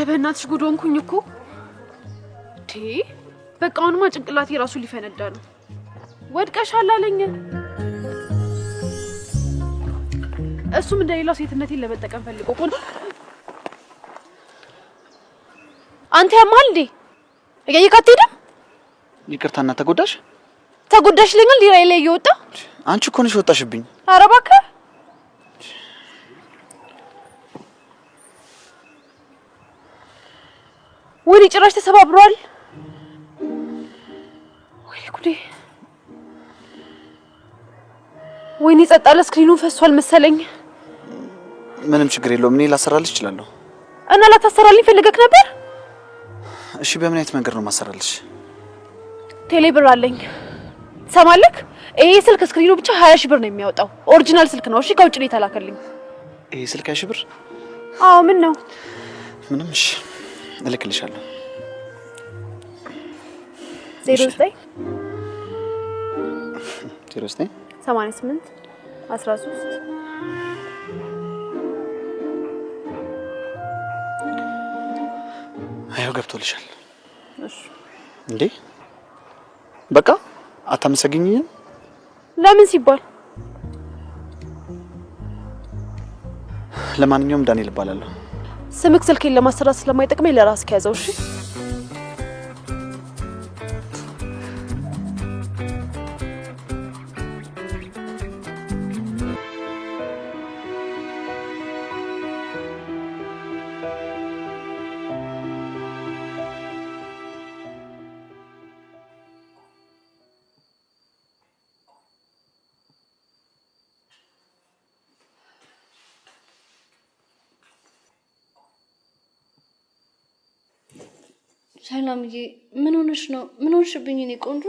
በእናትሽ ጉድ ሆንኩኝ እኮ በቃ አሁንማ ጭንቅላቴ ራሱ ሊፈነዳ ነው ወድቀሻል አለኝ እሱም እንደሌላው ሴትነቴን ለመጠቀም ፈልጎ ቆንጆ አንተ ያማል እንዴ እየየካት ሄደ ይቅርታና ተጎዳሽ ለኛል ሊራይ ላይ ይወጣ አንቺ እኮ ነሽ ወጣሽብኝ ኧረ እባክህ ወዲ ጭራሽ ተሰባብሯል ወይኔ ጸጣለ ስክሪኑ ፈሷል መሰለኝ ምንም ችግር የለውም እኔ ላሰራልሽ እችላለሁ እና ላታሰራልኝ ፈልገክ ነበር እሺ በምን አይነት መንገድ ነው ማሰራልሽ ቴሌ ብር አለኝ ሰማልክ ይሄ ስልክ ስክሪኑ ብቻ 20 ሺህ ብር ነው የሚያወጣው ኦሪጂናል ስልክ ነው እሺ ከውጭ ነው የተላከልኝ ይሄ ስልክ 20 ሺህ ብር አዎ ምን ነው ምንም እሺ እልክልሻለሁ 09 88 13 አየው ገብቶልሻል እሺ እንዴ በቃ አታመሰግኝኝም ለምን ሲባል ለማንኛውም ዳንኤል እባላለሁ ስምክ ስልኬን ለማሰራት ስለማይጠቅመኝ ለራስ ከያዘው እሺ ሰላምዬ ምን ሆነሽ ነው ምን ሆንሽብኝ እኔ ቆንጆ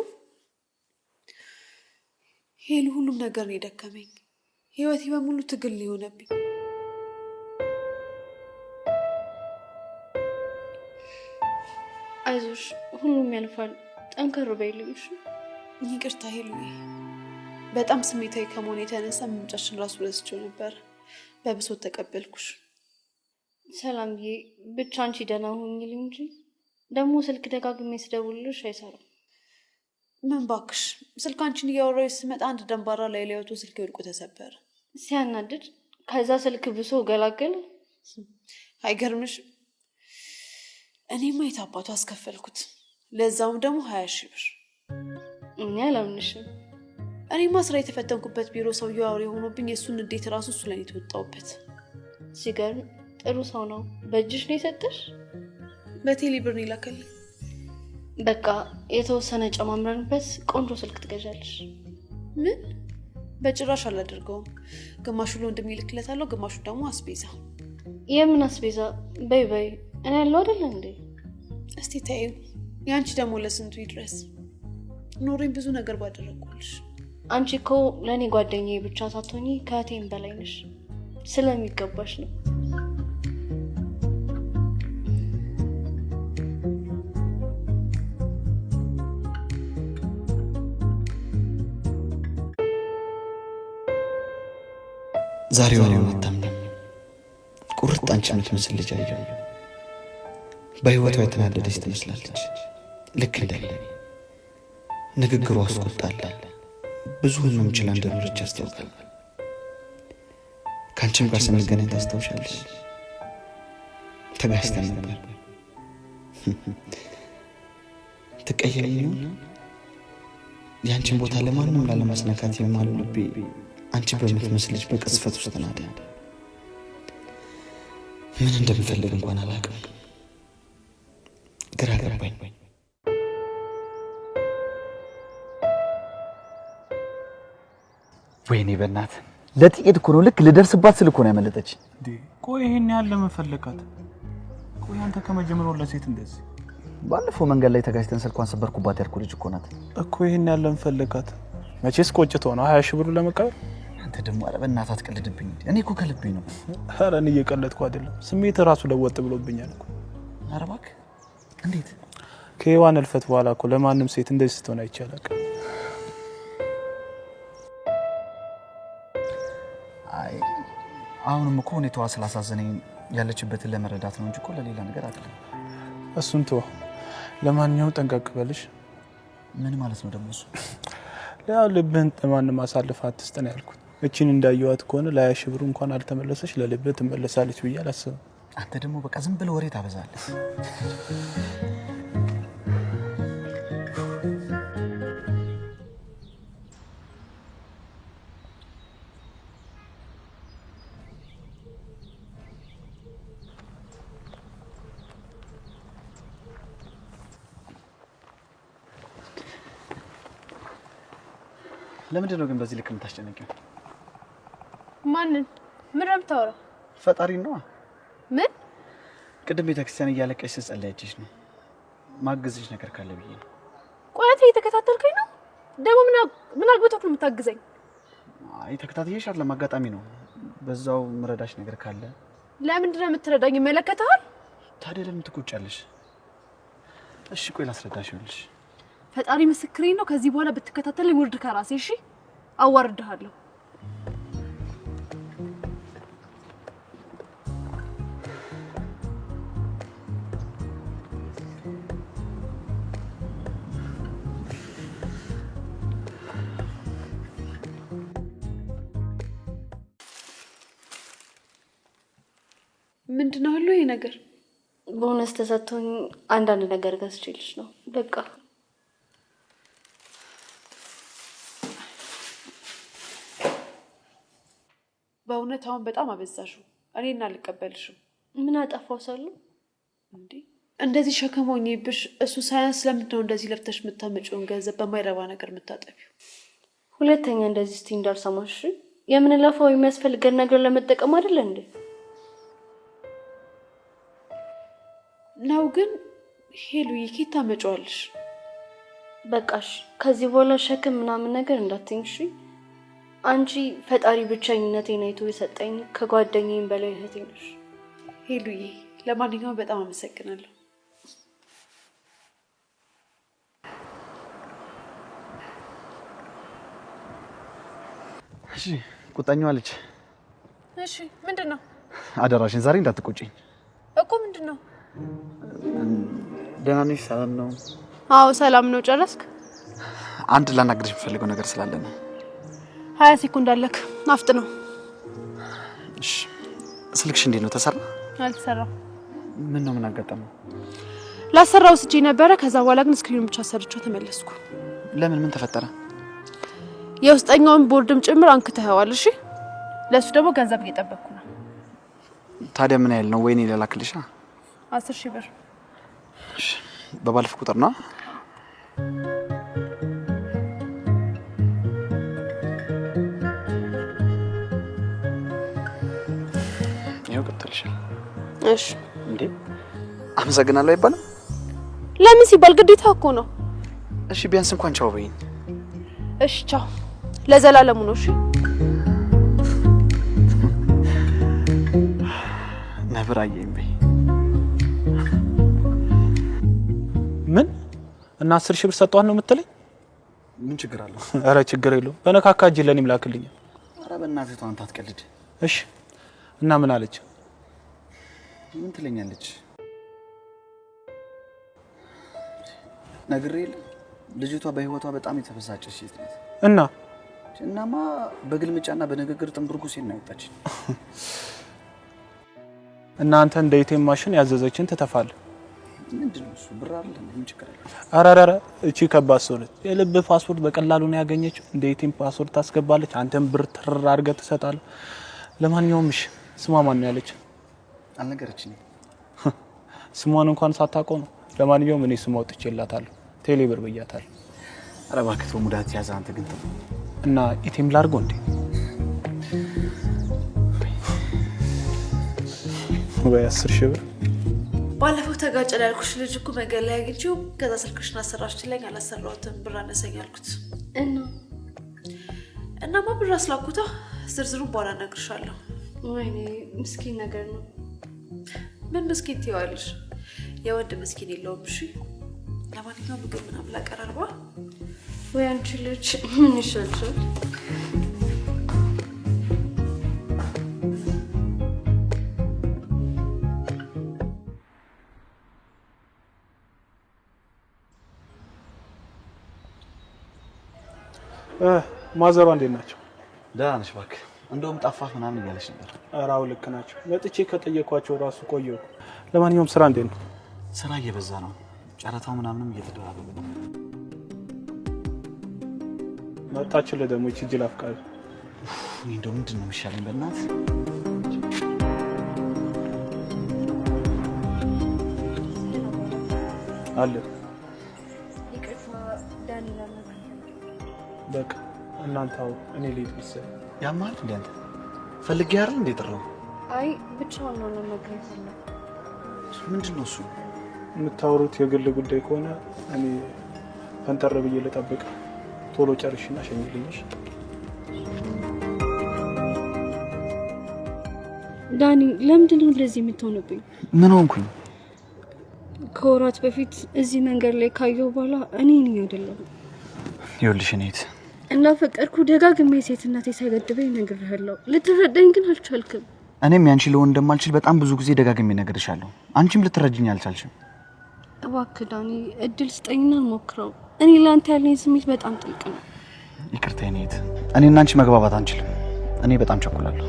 ሄሉ ሁሉም ነገር ነው የደከመኝ ህይወቴ በሙሉ ትግል ሊሆነብኝ አይዞሽ ሁሉም ያልፋል ጠንከር በይልኝ እሺ ይቅርታ ሄሉዬ በጣም ስሜታዊ ከመሆን የተነሳ ምንጫሽን ራሱ ረስቼው ነበር በብሶት ተቀበልኩሽ ሰላምዬ ብቻ አንቺ ደህና ሁኚልኝ እንጂ ደሞ ስልክ ደጋግሜ ስደውልልሽ አይሰራም ምን ባክሽ ስልክ አንቺን እያወራሁ ስመጣ አንድ ደንባራ ላይ ወጥቶ ስልክ ወድቆ ተሰበረ ሲያናድድ ከዛ ስልክ ብሶ ገላገለ አይገርምሽ እኔማ የታባቱ አስከፈልኩት ለዛውም ደግሞ 20 ሺህ ብር እኔ አላምንሽም እኔማ ስራ የተፈተንኩበት ቢሮ ሰውዬው አውሬ ሆኖብኝ እሱን እንዴት ራሱ እሱ ላይ ተወጣውበት ሲገርም ጥሩ ሰው ነው በእጅሽ ነው የሰጠሽ በቴሌ ብር ይላከል በቃ የተወሰነ ጨማምረንበት ቆንጆ ስልክ ትገዣለሽ ምን በጭራሽ አላደርገውም ግማሹ ለወንድም ይልክለታለሁ ግማሹ ደግሞ አስቤዛ የምን አስቤዛ በይ እኔ ያለው አይደል እንዴ እስቲ ታዩ ያንቺ ደግሞ ለስንቱ ይድረስ ኖሬን ብዙ ነገር ባደረኩልሽ አንቺ እኮ ለኔ ጓደኛዬ ብቻ ሳትሆኚ ከእቴም በላይ ነሽ ስለሚገባሽ ነው ዛሬው ነው የምታምነው ቁርጥ አንቺ የምትመስል ልጅ አየሁ በህይወቷ የተናደደች ትመስላለች ልክ እንደኔ ንግግሯ አስቆጣል ብዙ ህመም ችላ እንደኖረች ያስታውቃል ካንቺም ጋር ስንገናኝ ታስታውሻለሽ ተጋስተን ነበር ተቀየመኝ ያንቺን ቦታ ለማንም ላለማስነካት የማለው ልቤ አንቺ በምትመስልሽ በቅጽበት ውስጥ ተናደ ምን እንደምፈልግ እንኳን አላውቅም ግራ ገባኝ ወይኔ በእናት ለጥቂት እኮ ነው ልክ ልደርስባት ስልኮ ነው ያመለጠች እንዴ ቆይ ይሄን ያለ መፈለካት ቆይ አንተ ከመጀመሪያው ለሴት እንደዚህ ባለፈው መንገድ ላይ ተጋጭተን ስልኳን ሰበርኩባት ያልኩ ልጅ እኮ ናት እኮ ይሄን ያለ መፈለካት መቼስ ቆጭቶ ነው 20 ሺህ ብር ለመቀበል አንተ ደግሞ አረ በእናትህ አትቀልድብኝ እኔ እኮ ከልቤ ነው ኧረ እኔ እየቀለድኩ አይደለም ስሜት ራሱ ለወጥ ብሎብኛል እኮ ኧረ እባክህ እንዴት ከሔዋን እልፈት በኋላ እኮ ለማንም ሴት እንደዚህ ስትሆን አይቻልም አይ አሁንም እኮ ሁኔታዋ ስላሳዘነኝ ያለችበትን ለመረዳት ነው እንጂ እኮ ለሌላ ነገር አይደለም። እሱን ተው። ለማንኛውም ጠንቀቅ በልሽ። ምን ማለት ነው ደግሞ እሱ? ያው ልብህን ለማንም አሳልፈህ አትስጥ ነው ያልኩት። እቺን እንዳየዋት ከሆነ ለ20 ሺህ ብር እንኳን አልተመለሰች ለልብህ ትመለሳለች ብዬ አላስብም። አንተ ደግሞ በቃ ዝም ብለህ ወሬ ታበዛለህ። ለምንድን ነው ግን በዚህ ልክ የምታስጨንቂው? ማንን? ምን ረምታወራ? ፈጣሪ ነው። ምን? ቅድም ቤተክርስቲያን እያለቀሽ ስትጸልያችሽ ነው። ማግዝሽ ነገር ካለ ብዬ ነው። ቆይታ እየተከታተልከኝ ነው? ደግሞ ምን አግብቶክ ነው የምታግዘኝ? አይ ተከታተይሽ አይደለም፣ አጋጣሚ ነው። በዛው ምረዳሽ ነገር ካለ። ለምንድን ነው የምትረዳኝ? ይመለከታል። ታዲያ ለምን ትቆጫለሽ? እሺ ቆይ ላስረዳሽ። ይኸውልሽ ፈጣሪ ምስክሬ ነው። ከዚህ በኋላ ብትከታተለኝ ውርድ ከራሴ። እሺ አዋርድሃለሁ። ምንድነው ሁሉ ይሄ ነገር? ቦነስ ተሰጥቶኝ አንዳንድ ነገር ገዝቼልሽ ነው በቃ። በእውነት አሁን በጣም አበዛሹ። እኔና አልቀበልሽም። ምን አጠፋው ሳሉ እንዴ? እንደዚህ ሸከሞኝብሽ እሱ ሳያንስ ለምንድን ነው እንደዚህ ለፍተሽ የምታመጪውን ገንዘብ በማይረባ ነገር የምታጠፊው? ሁለተኛ እንደዚህ እስቲ እንዳልሰማሽ። የምንለፋው የሚያስፈልገን ነገር ለመጠቀም አይደል እንዴ? ነው ግን ሄሉዬ ኬት ታመጪዋለሽ? በቃሽ። ከዚህ በኋላ ሸክም ምናምን ነገር እንዳትይኝ እሺ? አንቺ ፈጣሪ ብቻኝነቴን አይቶ የሰጠኝ ከጓደኛዬም በላይ እህቴ ነሽ። ሄሉዬ ለማንኛውም በጣም አመሰግናለሁ። እሺ ቁጣኛዋ ልጅ። እሺ ምንድነው? አደራሽን ዛሬ እንዳትቆጪኝ እኮ። ምንድነው? ደህና ነሽ? ሰላም ነው? አዎ ሰላም ነው። ጨረስክ? አንድ ላናግርሽ የምፈልገው ነገር ስላለ ነው። 20 ሴኮንድ አለክ። አፍጥ ነው። እሺ ስልክሽ እንዴት ነው? ተሰራ? አልተሰራም። ምን ነው? ምን አጋጠመው? ላሰራው ስጪ ነበረ። ከዛ በኋላ ግን ስክሪኑን ብቻ ሰርቼው ተመለስኩ። ለምን? ምን ተፈጠረ? የውስጠኛውን ቦርድም ጭምር አንክተኸዋል። እሺ ለሱ ደግሞ ገንዘብ እየጠበቅኩ ነው። ታዲያ ምን ያህል ነው? ወይኔ ላላክልሻ 10 ሺህ ብር። እሺ በባለፈ ቁጥር ነው። ይኸው ገብቶልሻል። እሺ እንዴ አመሰግናለሁ አይባልም? ለምን ሲባል ግዴታ እኮ ነው። እሺ ቢያንስ እንኳን ቻው በይኝ። እሺ ቻው። ለዘላለሙ ነው። እሺ ነብር አየኝ በይ። ምን? እና 10 ሺህ ብር ሰጧት ነው የምትለኝ? ምን ችግር አለው? አረ ችግር የለውም። በነካካ እጅ ለኔም ላክልኝ። አረ በእናትህ ተው አንተ አትቀልድ። እሺ እና ምን አለች? ምን ትለኛለች? ነግሬል ልጅቷ በህይወቷ በጣም የተበሳጨች ሴት ናት። እናማ በግልምጫና በንግግር ጥንብርጉ ሲል ነው ያወጣች። እና አንተ እንደ ኤቲኤም ማሽን ያዘዘችን ትተፋለህ። ምንድነው እሱ? ብር አይደል? ምን ችግር አለ? አራራራ እቺ ከባድ ሰው ነች። የልብ ፓስፖርት በቀላሉ ነው ያገኘችው። እንደ ኤቲኤም ፓስፖርት ታስገባለች፣ አንተም ብር ትር አድርገህ ትሰጣለህ። ለማንኛውም እሺ ስሟ ማን ነው ያለች? አልነገረችኝም። ስሟን እንኳን ሳታውቀው ነው። ለማንኛውም እኔ ስሟ አውጥቼላታለሁ። ቴሌ ብር ብያታለሁ። ኧረ እባክህ ተው፣ ሙዳት ያዘ አንተ ግን ተው። እና ኤቲኤም ላድርገው እንዴ? ወይ 10 ሺህ ብር ባለፈው ተጋጨ ያልኩሽ ልጅ እኮ መንገድ ላይ አግኝቼው ከዛ ስልክሽን አሰራሽልኝ አላሰራሁትም ብር አነሰኝ አልኩት። እናማ ብር አስላኩታ። ዝርዝሩን በኋላ እነግርሻለሁ። ወይኔ ምስኪን ነገር ነው። ምን ምስኪን ትይዋለሽ? የወንድ ምስኪን የለውም። እሺ ለማንኛውም ምግብ ምናምን ላቀራርባ። ወይ አንቺ ልጅ ምን ይሻልሻል? ማዘሯ እንዴት ናቸው? ደህና ነሽ እባክህ። እንደውም ጠፋህ ምናምን እያለች ነበር። ኧረ አዎ ልክ ናቸው። መጥቼ ከጠየኳቸው ራሱ ቆየሁ። ለማንኛውም ስራ እንዴት ነው? ስራ እየበዛ ነው። ጨረታው ምናምንም እየተደራረበ ነው። መጣችልህ ደግሞ ይቺ ጅል አፍቃሪ። እኔ እንደው ምንድን ነው የሚሻለኝ በእናትህ? አለ ይቅርታ ዳኒ ለምን በቃ እናንተው እኔ ልሂድ መሰለኝ። ያማል እንዴ አንተ? ፈልጌ አይደል እንዴ ጥራው? አይ ብቻውን ነው ለመግረፍ ነው። ምንድነው እሱ? የምታወሩት የግል ጉዳይ ከሆነ እኔ ፈንጠር ብዬ ልጠብቅ። ቶሎ ጨርሽና ሸኝልኝሽ። ዳኒ ለምንድን ነው እንደዚህ የምትሆንብኝ? ምን ሆንኩኝ? ከወራት በፊት እዚህ መንገድ ላይ ካየው በኋላ እኔ ነኝ አይደለም ይኸውልሽ እኔት እንዳፈቀርኩ ደጋግሜ ሴትነቴ ሳይገድበኝ ነግሬሃለሁ። ልትረዳኝ ግን አልቻልክም። እኔም ያንቺ ለሆን እንደማልችል በጣም ብዙ ጊዜ ደጋግሜ ነግሬሻለሁ። አንቺም ልትረጅኝ አልቻልሽም። እባክህ ዳኒ እድል ስጠኝና እንሞክረው። እኔ ላንተ ያለኝ ስሜት በጣም ጥልቅ ነው። ይቅርታ እኔት፣ እኔና አንቺ መግባባት አንችልም። እኔ በጣም ቸኩላለሁ።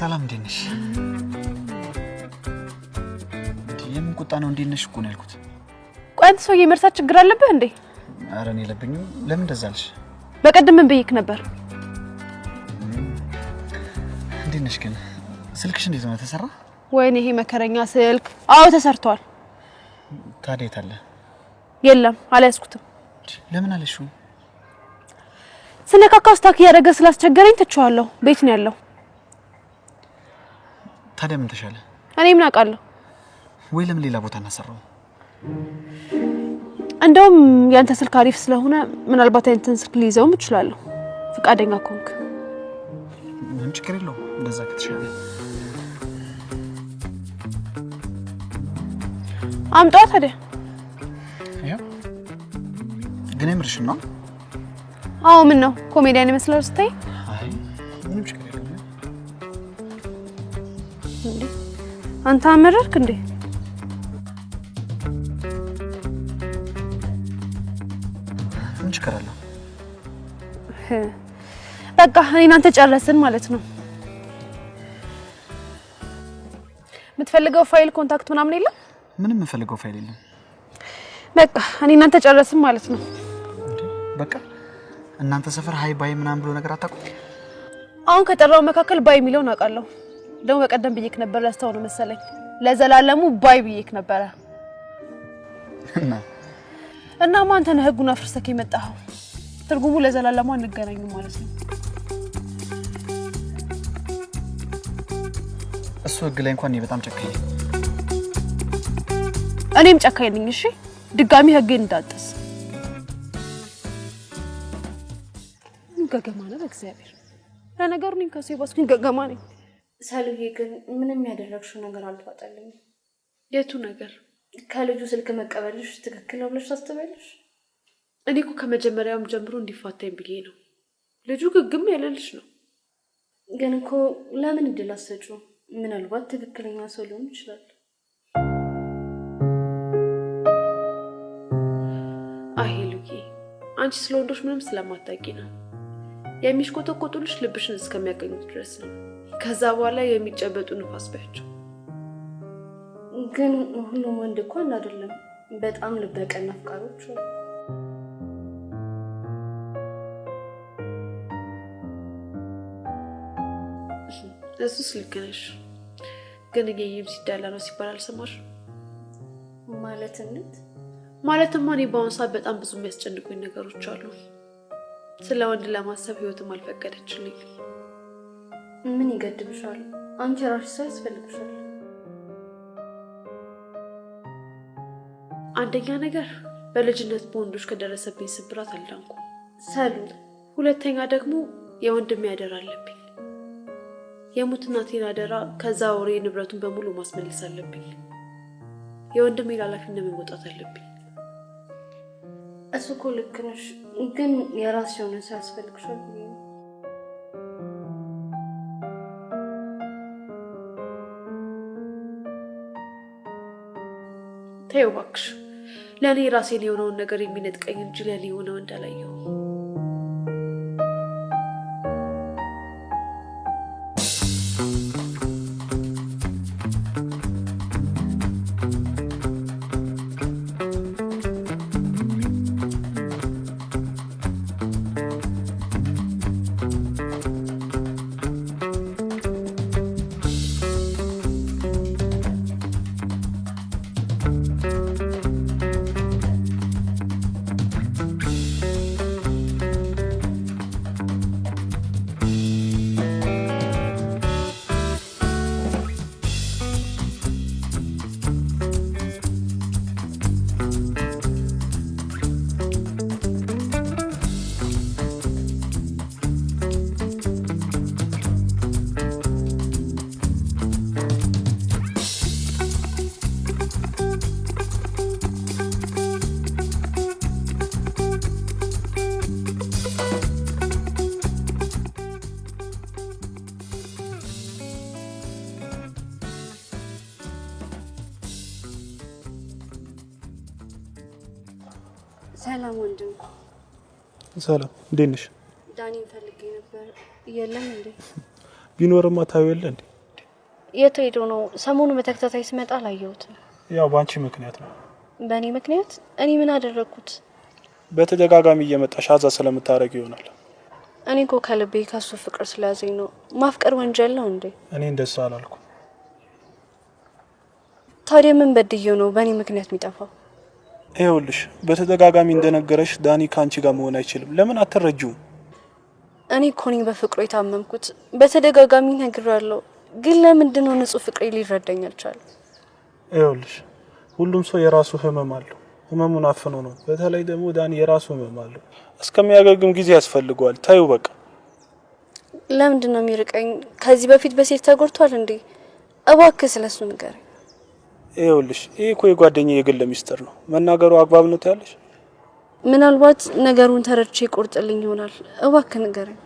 ሰላም እንዴት ነሽ? የምን ቁጣ ነው? እንዴት ነሽ እኮ ነው ያልኩት። ቆይ አንተ ሰውዬ መርሳት ችግር አለብህ እንዴ? ኧረ እኔ የለብኝም። ለምን እንደዛ አልሽ? በቀደም ምን ብዬሽ ነበር? እንዴት ነሽ ግን? ስልክሽ እንዴት ነው ተሰራ? ወይኔ ይሄ መከረኛ ስልክ። አዎ ተሰርቷል። ታዲያ የት አለ? የለም አልያዝኩትም። ለምን አለሽው? ስነካካው ስታክ ያደረገ ስላስቸገረኝ ትቼዋለሁ። ቤት ነው ያለው። ታዲያ ምን ተሻለ? እኔ ምን አውቃለሁ? ወይ ለምን ሌላ ቦታ እናሰራው? እንደውም ያንተ ስልክ አሪፍ ስለሆነ ምናልባት ያንተን ስልክ ሊይዘውም እችላለሁ። ፍቃደኛ ከሆንክ። ምን ችግር የለውም እንደዛ ከተሻለ። አምጣው ታዲያ። ያው ግን ምርሽ ነው? አዎ ምን ነው ኮሜዲያን ይመስላል ስታይ? አይ ምንም ችግር የለውም። እንዴ አንተ አመረርክ እንዴ? ምን ችግር አለ? በቃ እኔና አንተ ጨረስን ማለት ነው። የምትፈልገው ፋይል ኮንታክት ምናምን የለም? ምንም የምፈልገው ፋይል የለም። በቃ እኔና አንተ ጨረስን ማለት ነው። በቃ እናንተ ሰፈር ሃይ ባይ ምናምን ብሎ ነገር አታውቁም? አሁን ከጠራው መካከል ባይ የሚለውን አውቃለሁ። ደግሞ በቀደም ብዬክ ነበር ለስተው ነው መሰለኝ። ለዘላለሙ ባይ ብዬክ ነበር። እና ማን ተነ ህጉን አፍርሰክ የመጣኸው? ትርጉሙ ለዘላለሙ አንገናኝም ማለት ነው። እሱ ህግ ላይ እንኳን በጣም ጨካኝ። እኔም ጨካኝ ነኝ። እሺ ድጋሚ ህግን እንዳጥስ። ገገማ ነው በእግዚአብሔር። ለነገሩ እኔም ከሱ የባስኩኝ ገገማ ነኝ። ሰሉዬ ግን ምንም ያደረግሽው ነገር አልተዋጠልኝም። የቱ ነገር? ከልጁ ስልክ መቀበልሽ ትክክል ነው ብለሽ ታስበያለሽ? እኔ እኮ ከመጀመሪያውም ጀምሮ እንዲፋታኝ ብዬ ነው። ልጁ ግግም ያለልሽ ነው። ግን እኮ ለምን እድል አትሰጪው? ምናልባት ትክክለኛ ሰው ሊሆን ይችላል። አይ ሉኪ፣ አንቺ ስለ ወንዶች ምንም ስለማታውቂ ነው። የሚሽኮተኮቱልሽ ልብሽን እስከሚያገኙት ድረስ ነው። ከዛ በኋላ የሚጨበጡ ንፋስ ባያቸው። ግን ሁሉም ወንድ እኮ አይደለም። በጣም ልበቀና አፍቃሪዎች ነው። እሱስ ልክ ነሽ። ግን እየየም ሲዳላ ነው ሲባል አልሰማሽ? ማለትማ እኔ በአሁኑ ሰዓት በጣም ብዙ የሚያስጨንቁኝ ነገሮች አሉ። ስለ ወንድ ለማሰብ ህይወትም አልፈቀደችልኝ። ምን ይገድብሻል? አንቺ ራስሽ ሰው ያስፈልግሻል። አንደኛ ነገር በልጅነት በወንዶች ከደረሰብኝ ስብራት አልዳንኩም። ሰሉ፣ ሁለተኛ ደግሞ የወንድሜ ያደር አለብኝ። የሙት እናቴን አደራ ከዛ ወሬ ንብረቱን በሙሉ ማስመለስ አለብኝ። የወንድሜ ኃላፊነት መወጣት አለብኝ። እሱ እኮ ልክ ነሽ፣ ግን የራስሽ የሆነ ሰው ያስፈልግሻል። ተይው እባክሽ፣ ለእኔ ራሴን የሆነውን ነገር የሚነጥቀኝ እንጂ ለእኔ የሆነው እንዳላየው። ሰላም ወንድም። ሰላም፣ እንዴት ነሽ? ዳኒን ፈልጌ ነበር። የለም እንዴ? ቢኖርማ ታየው የለ እንዴ? የት ሄዶ ነው? ሰሞኑ በተከታታይ ስመጣ አላየሁትም። ያው ባንቺ ምክንያት ነው። በእኔ ምክንያት? እኔ ምን አደረኩት? በተደጋጋሚ እየመጣሽ አዛ ስለምታረግ ይሆናል። እኔ እኮ ከልቤ ከሱ ፍቅር ስለያዘኝ ነው። ማፍቀር ወንጀል ነው እንዴ? እኔ እንደዛ አላልኩም። ታዲያ ምን በድየው ነው በእኔ ምክንያት የሚጠፋው? ይኸውልሽ በተደጋጋሚ እንደነገረሽ ዳኒ ካንቺ ጋር መሆን አይችልም። ለምን አትረጂውም? እኔ እኮ ነኝ በፍቅሩ የታመምኩት። በተደጋጋሚ ነግሬያለሁ፣ ግን ለምንድን ነው ንጹህ ፍቅሬ ሊረዳኝ አልቻለም? ይኸውልሽ ሁሉም ሰው የራሱ ህመም አለው። ህመሙን አፍኖ ነው። በተለይ ደግሞ ዳኒ የራሱ ህመም አለው። እስከሚያገግም ጊዜ ያስፈልገዋል። ታዩ በቃ። ለምንድን ነው የሚርቀኝ? ከዚህ በፊት በሴት ተጎድቷል እንዴ? እባክህ ስለሱ ንገረኝ። ይኸውልሽ ይሄ እኮ የጓደኛዬ የግል ሚስጥር ነው። መናገሩ አግባብ ነው ታያለሽ? ምናልባት ነገሩን ተረድቼ ይቆርጥልኝ ይሆናል። እባክህ ንገረኝ።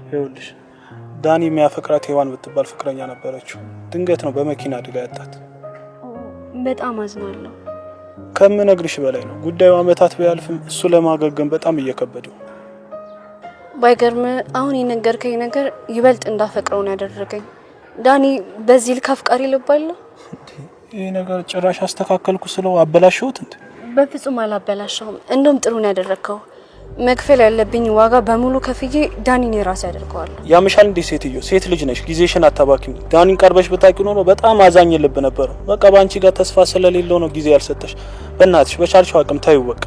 ይኸውልሽ ዳኒ የሚያፈቅራት ሄዋን ብትባል ፍቅረኛ ነበረችው። ድንገት ነው በመኪና አደጋ ያጣት። በጣም አዝናለሁ። ከምነግርሽ በላይ ነው። ጉዳዩ አመታት ቢያልፍም እሱ ለማገገም በጣም እየከበደው። ባይገርም አሁን የነገርከኝ ነገር ይበልጥ እንዳፈቅረው ነው ያደረገኝ። ዳኒ በዚህ ልክ አፍቃሪ ልባለሁ? ይሄ ነገር ጭራሽ አስተካከልኩ ስለው አበላሽሁት እንዴ? በፍጹም አላበላሽሁም። እንደውም ጥሩ ነው ያደረከው። መክፈል ያለብኝ ዋጋ በሙሉ ከፍዬ ዳኒን የራስ ያደርገዋል። ያምሻል እንዴ ሴትዮ? ሴት ልጅ ነሽ፣ ጊዜሽን አታባኪም። ዳኒን ቀርበሽ ብታውቂ ኖሮ በጣም አዛኝ ልብ ነበር። በቃ ባንቺ ጋር ተስፋ ስለሌለው ነው ጊዜ ያልሰጠሽ። በእናትሽ በቻልሽው አቅም ታዩ በቃ።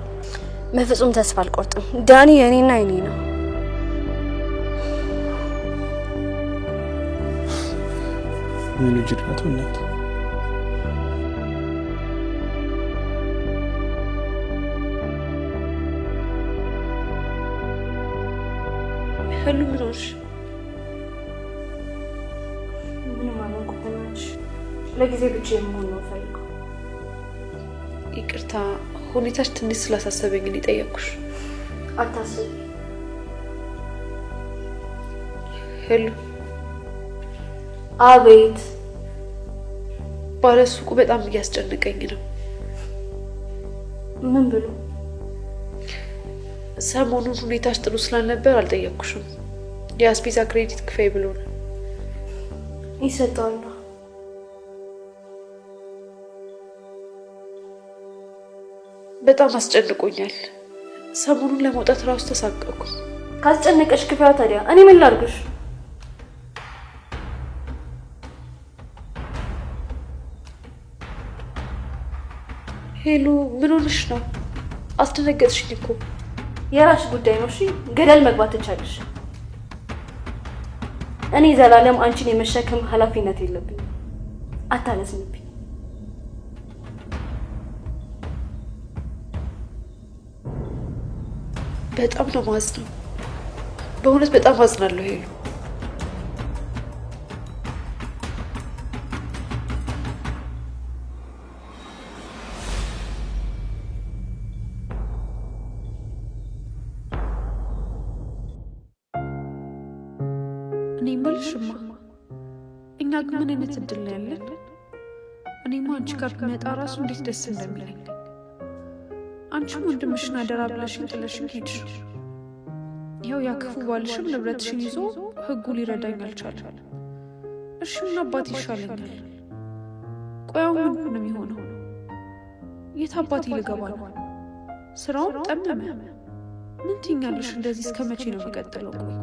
በፍጹም ተስፋ አልቆርጥም። ዳኒ የኔና የኔ ነው። ምን ጅድነቱ እናት ሁሉ ምን ሆንሽ? ምንም አልሆንኩብሽ። ለጊዜ ብቻ የምሆን ነው ፈልገው። ይቅርታ ሁኔታሽ ትንሽ ስላሳሰበኝ ነው የጠየቅኩሽ። አታስቢ። ሄሎ። አቤት። ባለሱቁ በጣም እያስጨነቀኝ ነው። ምን ብሎ? ሰሞኑን ሁኔታሽ ጥሩ ስላልነበር አልጠየቅኩሽም። የአስቤዛ ክሬዲት ክፈይ ብሎ ነው። ይሰጣሉ። በጣም አስጨንቆኛል። ሰሞኑን ለመውጣት ራሱ ተሳቀቅኩ። ካስጨነቀሽ ክፈያ። ታዲያ እኔ ምን ላድርግሽ? ሄሉ ምን ሆነሽ ነው? አስደነገጥሽኝ እኮ። የራስሽ ጉዳይ ነው። እሺ ገደል መግባት ትቻለሽ። እኔ ዘላለም አንቺን የመሸከም ኃላፊነት የለብኝም። አታነስንብኝ። በጣም ነው ማዝነው። በእውነት በጣም አዝናለሁ ሄሉ። እኔ የምልሽማ እኛ ግን ምን አይነት እድል ነው ያለን? እኔማ አንቺ ጋር ብመጣ ራሱ እንዴት ደስ እንደሚለኝ። አንቺም ወንድምሽን አደራ ብለሽኝ ጥለሽኝ ሄድሽ። ይኸው ያ ክፉ ባልሽም ንብረትሽን ይዞ ህጉ ሊረዳኝ አልቻለም። እሺ ምን አባቴ ይሻለኛል? ቆያው ምን ነው የሚሆነው? የት አባቴ ልገባ ነው? ስራውን ጠመመ። ምን ትይኛለሽ? እንደዚህ እስከ መቼ ነው የሚቀጥለው? ቆይ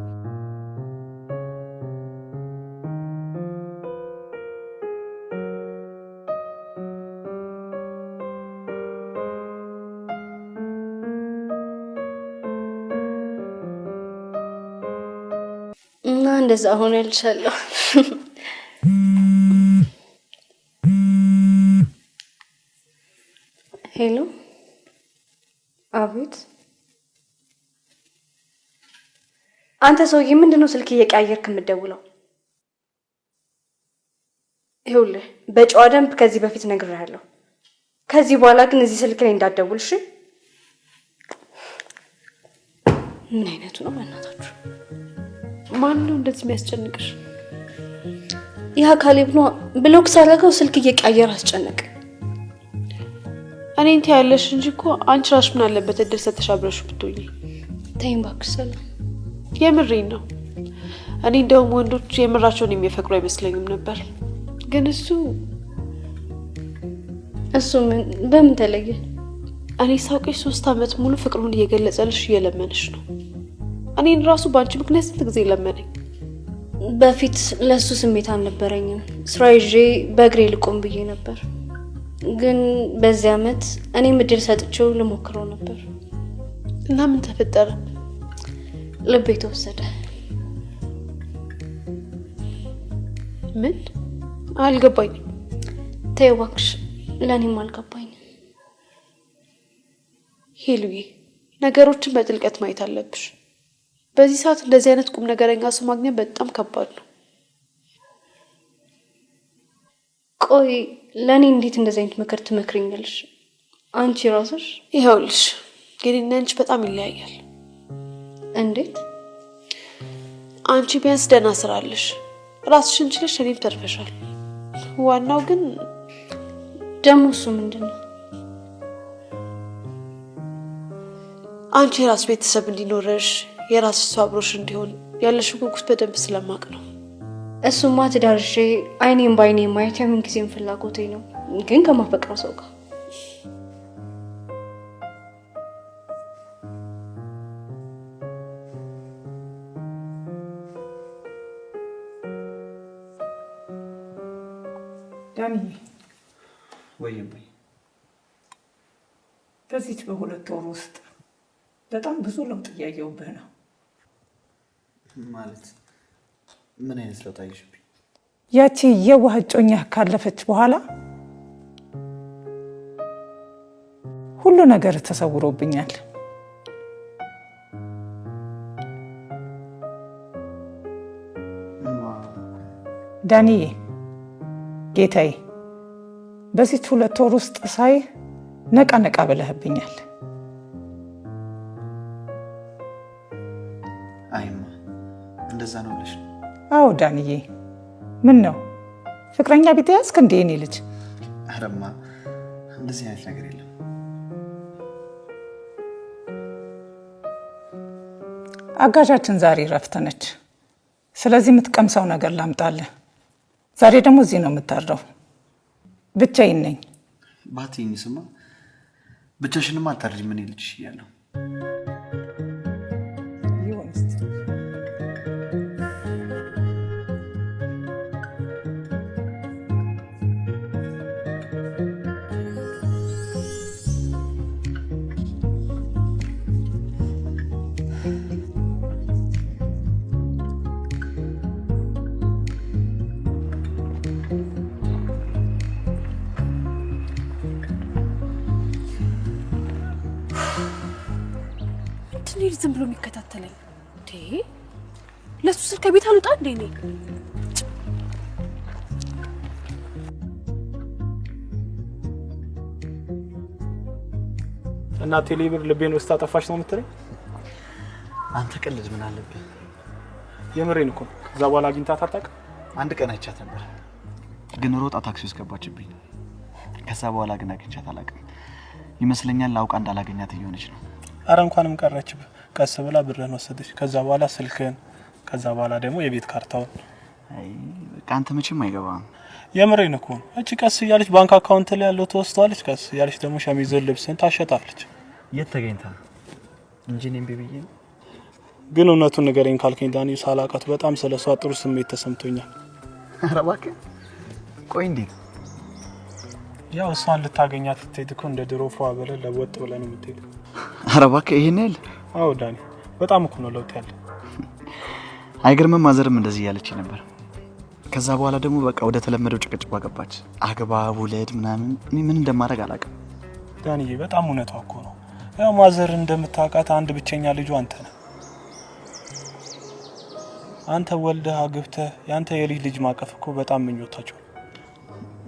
እና እንደዛ ሆነ ልሻለሁ። ሄሎ አቤት። አንተ ሰውዬ ምንድነው ስልክ እየቀያየርክ የምትደውለው? ይኸውልህ በጨዋ ደንብ ከዚህ በፊት ነግሬሃለሁ። ከዚህ በኋላ ግን እዚህ ስልክ ላይ እንዳትደውል እሺ? ምን አይነቱ ነው በእናታችሁ? ማን ነው እንደዚህ የሚያስጨንቅሽ? ያ ካሌብ ነው። ብሎክ ሳደርገው ስልክ እየቀያየር አስጨነቅ። እኔ እንት ያለሽ እንጂ እኮ አንቺ ራስሽ ምን አለበት እድል ሰጥተሽ አብረሽ ብትሆኚ። ተይኝ እባክሽ ሰላም። የምሬን ነው። እኔ እንደውም ወንዶች የምራቸውን የሚፈቅሩ አይመስለኝም ነበር። ግን እሱ ምን በምን ተለየ? እኔ ሳውቅሽ 3 አመት ሙሉ ፍቅሩን እየገለጸልሽ እየለመንሽ ነው። እኔን ራሱ ባንቺ ምክንያት ስንት ጊዜ ለመነኝ። በፊት ለሱ ስሜት አልነበረኝም። ስራ ይዤ በእግሬ ልቆም ብዬ ነበር። ግን በዚህ አመት እኔም እድል ሰጥቼው ልሞክረው ነበር። እና ምን ተፈጠረ? ልቤ ተወሰደ። ምን? አልገባኝም። ተይው እባክሽ፣ ለእኔም አልገባኝም። ሄሉዬ ነገሮችን በጥልቀት ማየት አለብሽ። በዚህ ሰዓት እንደዚህ አይነት ቁም ነገረኛ ሰው ማግኘት በጣም ከባድ ነው። ቆይ ለኔ እንዴት እንደዚህ አይነት ምክር ትመክሪኛለሽ? አንቺ ራስሽ? ይኸውልሽ ግን አንቺ በጣም ይለያያል። እንዴት? አንቺ ቢያንስ ደህና ስራ አለሽ፣ ራስሽን ችለሽ እኔም ተርፈሻል። ዋናው ግን ደግሞ እሱ ምንድነው? አንቺ የራስ ቤተሰብ እንዲኖርሽ የራስሽ ሰው አብሮሽ እንዲሆን ያለሽ ጉጉት በደንብ ስለማቅ ነው። እሱማ ትዳርሽ አይኔም ባይኔ ማየት የምን ጊዜም ፍላጎቴ ነው፣ ግን ከማፈቅረው ሰው ጋር። ዳኒ ወይም በዚህ በ2 ወር ውስጥ በጣም ብዙ ለውጥ እያየሁብህ ነው። ማለት ምን አይነት ለውጥ አየሽብኝ? ያቺ የዋህ እጮኛህ ካለፈች በኋላ ሁሉ ነገር ተሰውሮብኛል። ዳኒዬ ጌታዬ፣ በዚህ 2 ወር ውስጥ ሳይ ነቃ ነቃ ብለህብኛል። አይማ እንደዛ ነው ብለሽ? አዎ ዳኒዬ፣ ምን ነው ፍቅረኛ ቤት ያዝክ እንዴ? እኔ ልጅ አረማ እንደዚህ አይነት ነገር የለም። አጋዣችን ዛሬ ረፍት ነች። ስለዚህ የምትቀምሰው ነገር ላምጣልህ። ዛሬ ደግሞ እዚህ ነው የምታድረው። ብቻዬን ነኝ። ባትይኝ ስማ፣ ብቻሽንማ አታድሪ። ምን ልጅሽ እያለሁ ዝም ብሎ የሚከታተለኝ እንዴ? ለሱ ስል ከቤት አልወጣ እንዴ ነኝ? እና ቴሌብር ልቤን ውስጥ አጠፋሽ ነው የምትለኝ? አንተ ቀልድ ምን አለብህ? የምሬን እኮ ከዛ በኋላ አግኝታት አታውቅም? አንድ ቀን አይቻት ነበር፣ ግን ሮጣ ታክሲ ውስጥ ገባችብኝ። ከዛ በኋላ ግን አግኝቻት አላውቅም። ይመስለኛል አውቃ እንዳላገኛት እየሆነች ነው። አረ እንኳንም ቀረችብ። ቀስ ብላ ብርህን ወሰደች። ከዛ በኋላ ስልክህን፣ ከዛ በኋላ ደግሞ የቤት ካርታውን። አይ በቃ አንተ መቼም አይገባም። የምሬን እኮ እቺ ቀስ እያለች ባንክ አካውንት ላይ ያለው ተወስቷለች። ቀስ እያለች ደግሞ ሸሚዝን ልብስን ታሸጣለች። የት ተገኝታ እንጂ እኔም ቢብዬ ነው። ግን እውነቱን ንገረኝ ካልከኝ ዳኒ፣ ሳላውቃት በጣም ስለሷ ጥሩ ስሜት ተሰምቶኛል። ኧረ እባክህ ቆይ እንዴት? ያው እሷን ልታገኛት ስትሄድ እኮ እንደ ድሮ ፏ ብለህ ለወጥ ብለህ ነው የምትሄድ። ኧረ እባክህ ይሄን ያህል? አዎ ዳኒ፣ በጣም እኮ ነው ለውጥ ያለ። አይገርምም? ማዘርም እንደዚህ እያለች ነበር። ከዛ በኋላ ደግሞ በቃ ወደ ተለመደው ጭቅጭቋ ገባች። አግባ ውለድ ምናምን። እኔ ምን እንደማደርግ አላውቅም። ዳኒዬ በጣም እውነቷ እኮ ነው። ያው ማዘር እንደምታውቃት አንድ ብቸኛ ልጁ አንተ ነህ። አንተ ወልደህ አግብተህ ያንተ የልጅ ልጅ ማቀፍ እኮ በጣም ምኞታቸው።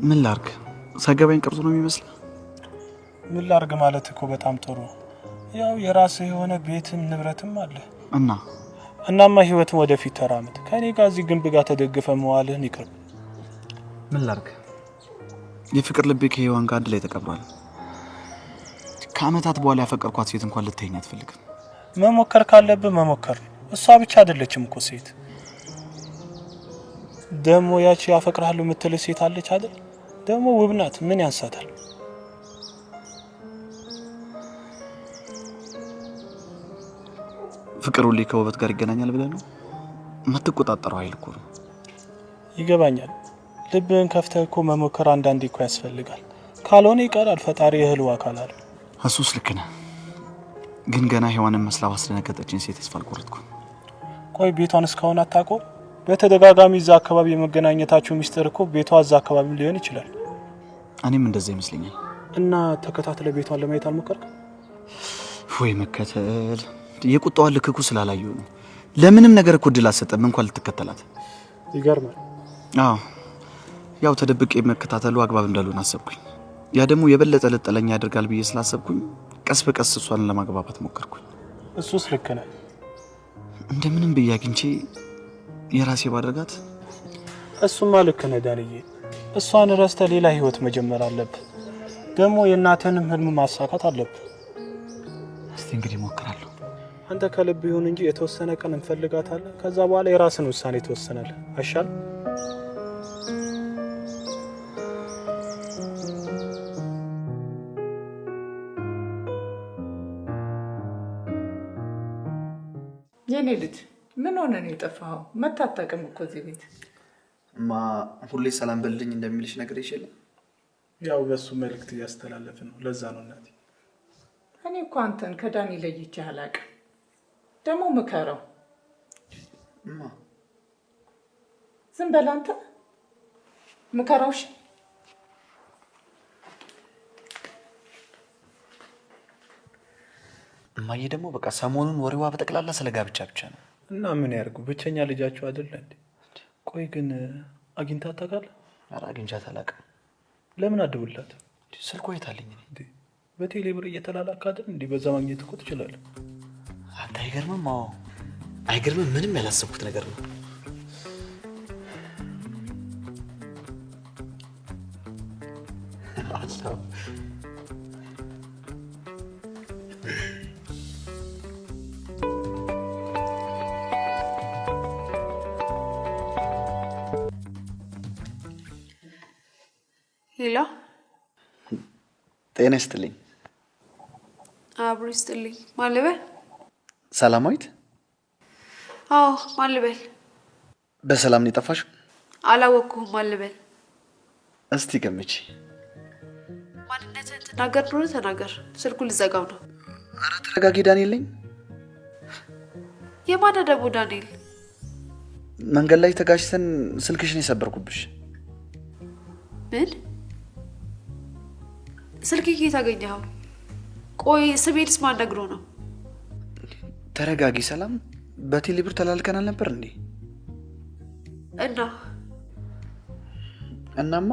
ምን ላርግ? ሳገባኝ ቀርቶ ነው የሚመስል። ምን ላርግ ማለት እኮ በጣም ጥሩ። ያው የራስህ የሆነ ቤትም ንብረትም አለ እናማ ህይወትን ወደፊት ተራመድ። ከኔ ጋር እዚህ ግንብ ጋር ተደግፈ መዋልህን ይቅር። ምን ላርግ? የፍቅር ልቤ ከሔዋን ጋር አንድ ላይ ተቀብሯል። ከአመታት በኋላ ያፈቀርኳት ሴት እንኳን ልትተኛ አትፈልግም። መሞከር ካለብህ መሞከር። እሷ ብቻ አይደለችም እኮ ሴት። ደግሞ ያቺ ያፈቅርሃለሁ የምትል ሴት አለች አይደል? ደግሞ ውብ ናት። ምን ያንሳታል? ፍቅር ሁሌ ከውበት ጋር ይገናኛል ብለህ ነው? የምትቆጣጠረው ኃይል እኮ ነው። ይገባኛል። ልብህን ከፍተህ እኮ መሞከር አንዳንዴ እኮ ያስፈልጋል። ካልሆነ ይቀራል። ፈጣሪ እህሉ አካል አለ። እሱስ ልክ ነህ። ግን ገና ሔዋንን መስላ ባስደነገጠችኝ ሴት ተስፋ አልቆረጥኩም። ቆይ ቤቷን እስካሁን አታውቀውም? በተደጋጋሚ እዛ አካባቢ የመገናኘታችሁ ሚስጥር እኮ ቤቷ እዛ አካባቢ ሊሆን ይችላል። እኔም እንደዛ ይመስለኛል። እና ተከታትለ ቤቷን ለማየት አልሞከርክም? ወይ መከተል የቁጣዋን ልክ እኮ ስላላየሁ ነው። ለምንም ነገር እኮ ድል አትሰጠም እንኳን ልትከተላት። ይገርማል። አዎ ያው ተደብቄ መከታተሉ አግባብ እንዳልሆነ አሰብኩኝ። ያ ደግሞ የበለጠ ልጠለኛ ያደርጋል ብዬ ስላሰብኩኝ ቀስ በቀስ እሷን ለማግባባት ሞከርኩኝ። እሱስ ልክ ነህ። እንደምንም ብዬ አግኝቼ የራሴ ባደርጋት። እሱማ ልክ ነህ ዳንዬ። እሷን ረስተህ ሌላ ህይወት መጀመር አለብህ። ደግሞ የእናትህንም ህልም ማሳካት አለብህ። እስቲ እንግዲህ ሞክራለሁ። አንተ ከልብ ይሁን እንጂ የተወሰነ ቀን እንፈልጋታለን። ከዛ በኋላ የራስን ውሳኔ ትወስናለህ። አይሻል? የኔ ልጅ ምን ሆነ ነው የጠፋኸው? መታጠቅም እኮ እዚህ ቤት እማ ሁሌ ሰላም በልልኝ እንደሚልሽ ነገር ይችላል። ያው በሱ መልእክት እያስተላለፈ ነው። ለዛ ነው እናቴ። እኔ እኮ አንተን ከዳኒ ለይቼ አላውቅም። ደግሞ ምከረው። እማ ዝም በል አንተ ምከረው። እሺ እማዬ ደግሞ በቃ ሰሞኑን ወሬዋ በጠቅላላ ስለ ጋብቻ ብቻ ነው። እና ምን ያርጉ? ብቸኛ ልጃቸው አይደል እንዴ? ቆይ ግን አግኝታት ታውቃለህ? ኧረ አግኝቻት አላውቅም። ለምን አትደውልላት? ስልኳ የታለኝ እንዴ? በቴሌ ብር እየተላላክ አይደል እንዴ? በዛ ማግኘት እኮ ትችላለህ። አንተ አይገርምም? አዎ አይገርምም? ምንም ያላሰብኩት ነገር ነው። አላህ ሌላ ጤና ይስጥልኝ። አብሮ ይስጥልኝ። ማን ልበል? ሰላማዊት? አዎ ማን ልበል? በሰላም ነው የጠፋሽው? አላወቅሁም። ማን ልበል? እስቲ ገምቺ። ማንነትህን ትናገር ብሎ ተናገር። ስልኩ ልዘጋው ነው። ኧረ ተረጋጊ። ዳንኤል ነኝ። የማን ደግሞ ዳንኤል? መንገድ ላይ ተጋጭተን ስልክሽን የሰበርኩብሽ። ምን? ስልክ ከየት አገኘኸው? ቆይ ስሜንስ ማን ነግሮ ነው? ተረጋጊ ሰላም። በቴሌብር ተላልከናል ነበር እንዴ? እናማ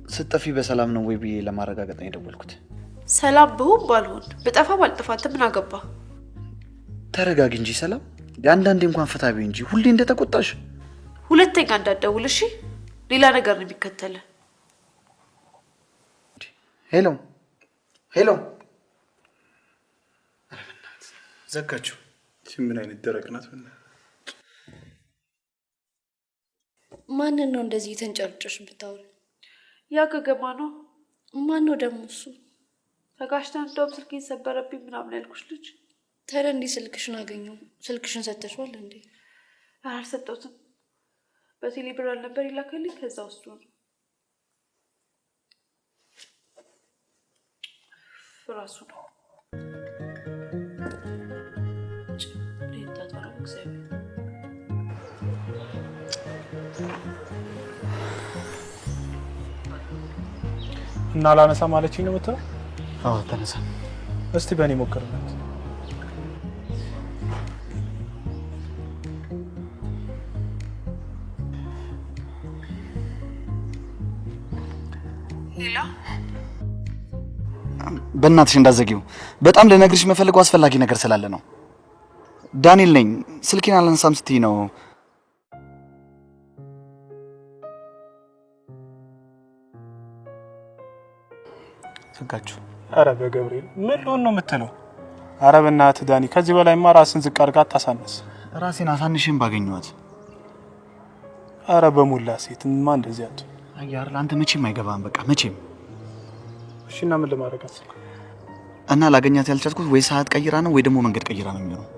ስትጠፊ በሰላም ነው ወይ ብዬ ለማረጋገጥ ነው የደወልኩት። ሰላም ብሆን ባልሆን በጠፋ ባልጠፋት ምን አገባ? ተረጋጊ እንጂ ሰላም። ያንዳንዴ እንኳን ፈታ ቢይ እንጂ ሁሌ እንደተቆጣሽ። ሁለተኛ እንዳትደውል እሺ? ሌላ ነገር ነው የሚከተል። ሄሎ ሄሎ። ዘጋችሁ። ምን አይነት ደረቅ ናት? ማንን ነው እንደዚህ ተንጨርጨሽ ብታወሪ? ያ ገገማ ነው። ማን ነው ደግሞ እሱ? ተጋሽተን እንደውም ስልኬን ሰበረብኝ ምናምን ያልኩሽ ልጅ። ታዲያ እንዲህ ስልክሽን አገኘው? ስልክሽን ሰጥተሽዋል እንዴ? አልሰጠሁትም። በቴሌብር አልነበር ይላከልኝ፣ ከዛ ውስጥ ነው ፍራሱ ነው። እና ላነሳ ማለችኝ ነው የምትለው? አዎ ተነሳ። እስቲ በእኔ ሞክርላት። ሌላ በእናትሽ እንዳዘጊው። በጣም ልነግርሽ የምፈልገው አስፈላጊ ነገር ስላለ ነው። ዳንኤል ነኝ። ስልኬን አላነሳም ስትይ ነው። ዘጋችሁ። አረ በገብርኤል ምን ልሆን ነው የምትለው? አረ በእናትህ ዳኒ፣ ከዚህ በላይማ ራስን ዝቅ አድርጋ አታሳንስ። ራሴን አሳንሽን ባገኘኋት። አረ በሙላ ሴትማ እንደዚህ አትሁን። አያር አንተ መቼም አይገባም። በቃ መቼም። እሺ እና ምን ለማድረግ አሰብክ? እና ላገኛት ያልቻልኩት ወይ ሰዓት ቀይራ ነው ወይ ደግሞ መንገድ ቀይራ ነው የሚሆነው።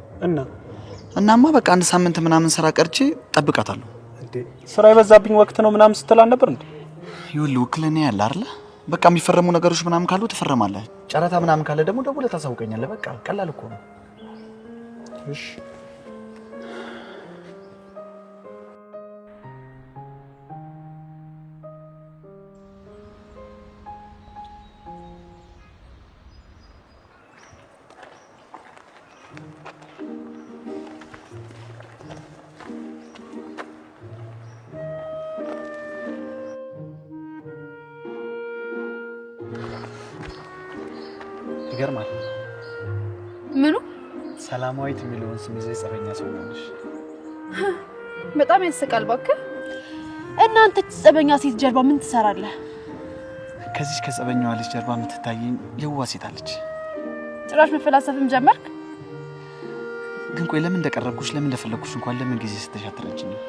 እናማ በቃ አንድ ሳምንት ምናምን ስራ ቀርቼ ጠብቃታለሁ። እንዴ ስራ የበዛብኝ ወቅት ነው ምናምን ስትል አልነበር እንዴ? ይኸውልህ ውክልና ያለ አይደለ? በቃ የሚፈረሙ ነገሮች ምናምን ካሉ ትፈረማለህ። ጨረታ ምናምን ካለ ደግሞ ደውለህ ታሳውቀኛለህ። በቃ ቀላል እኮ ነው። እሺ ይገርማል። ምኑ? ሰላማዊት የሚለውን ስም ይዘሽ ጸበኛ ሰው ነሽ። በጣም ያስቃል እባክህ። እናንተ ጸበኛ ሴት ጀርባ ምን ትሰራለህ? ከዚህ ከጸበኛዋ ልጅ ጀርባ የምትታየኝ የዋህ ሴት አለች። ጭራሽ መፈላሰፍም ጀመርክ? ግን ቆይ ለምን እንደቀረብኩሽ ለምን እንደፈለኩሽ እንኳን ለምን ጊዜ ሰጥተሽ አትረጂኝም?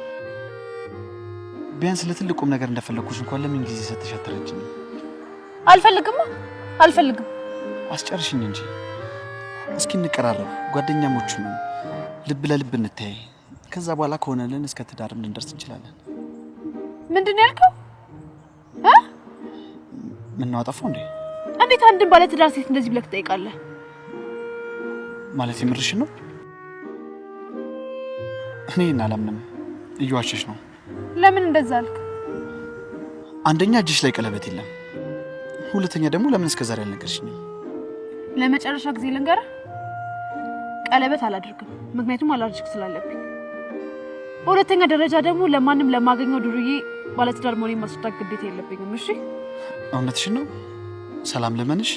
ቢያንስ ለትልቁም ነገር እንደፈለኩሽ እንኳን ለምን ጊዜ ሰጥተሽ አትረጂኝም? አልፈልግም። አስጨርሽኝ እንጂ እስኪ እንቀራረብ፣ ጓደኛሞች ነው፣ ልብ ለልብ እንተያይ። ከዛ በኋላ ከሆነልን እስከ ትዳርም ልንደርስ እንችላለን። ምንድን ነው ያልከው? ምን ነው አጠፋው እንዴ? እንዴት አንድን ባለ ትዳር ሴት እንደዚህ ብለህ ትጠይቃለህ? ማለት የምርሽን ነው? እኔ አላምንም። እየዋሸሽ ነው። ለምን እንደዛ አልክ? አንደኛ እጅሽ ላይ ቀለበት የለም፣ ሁለተኛ ደግሞ ለምን እስከዛሬ አልነገርሽኝም? ለመጨረሻ ጊዜ ልንገርህ፣ ቀለበት አላደርግም፣ ምክንያቱም አላርጅክ ስላለብኝ። በሁለተኛ ደረጃ ደግሞ ለማንም ለማገኘው ዱርዬ ባለትዳር መሆኔን ማስረዳት ግዴታ የለብኝም። እሺ? እውነትሽን ነው? ሰላም ለመንሽ?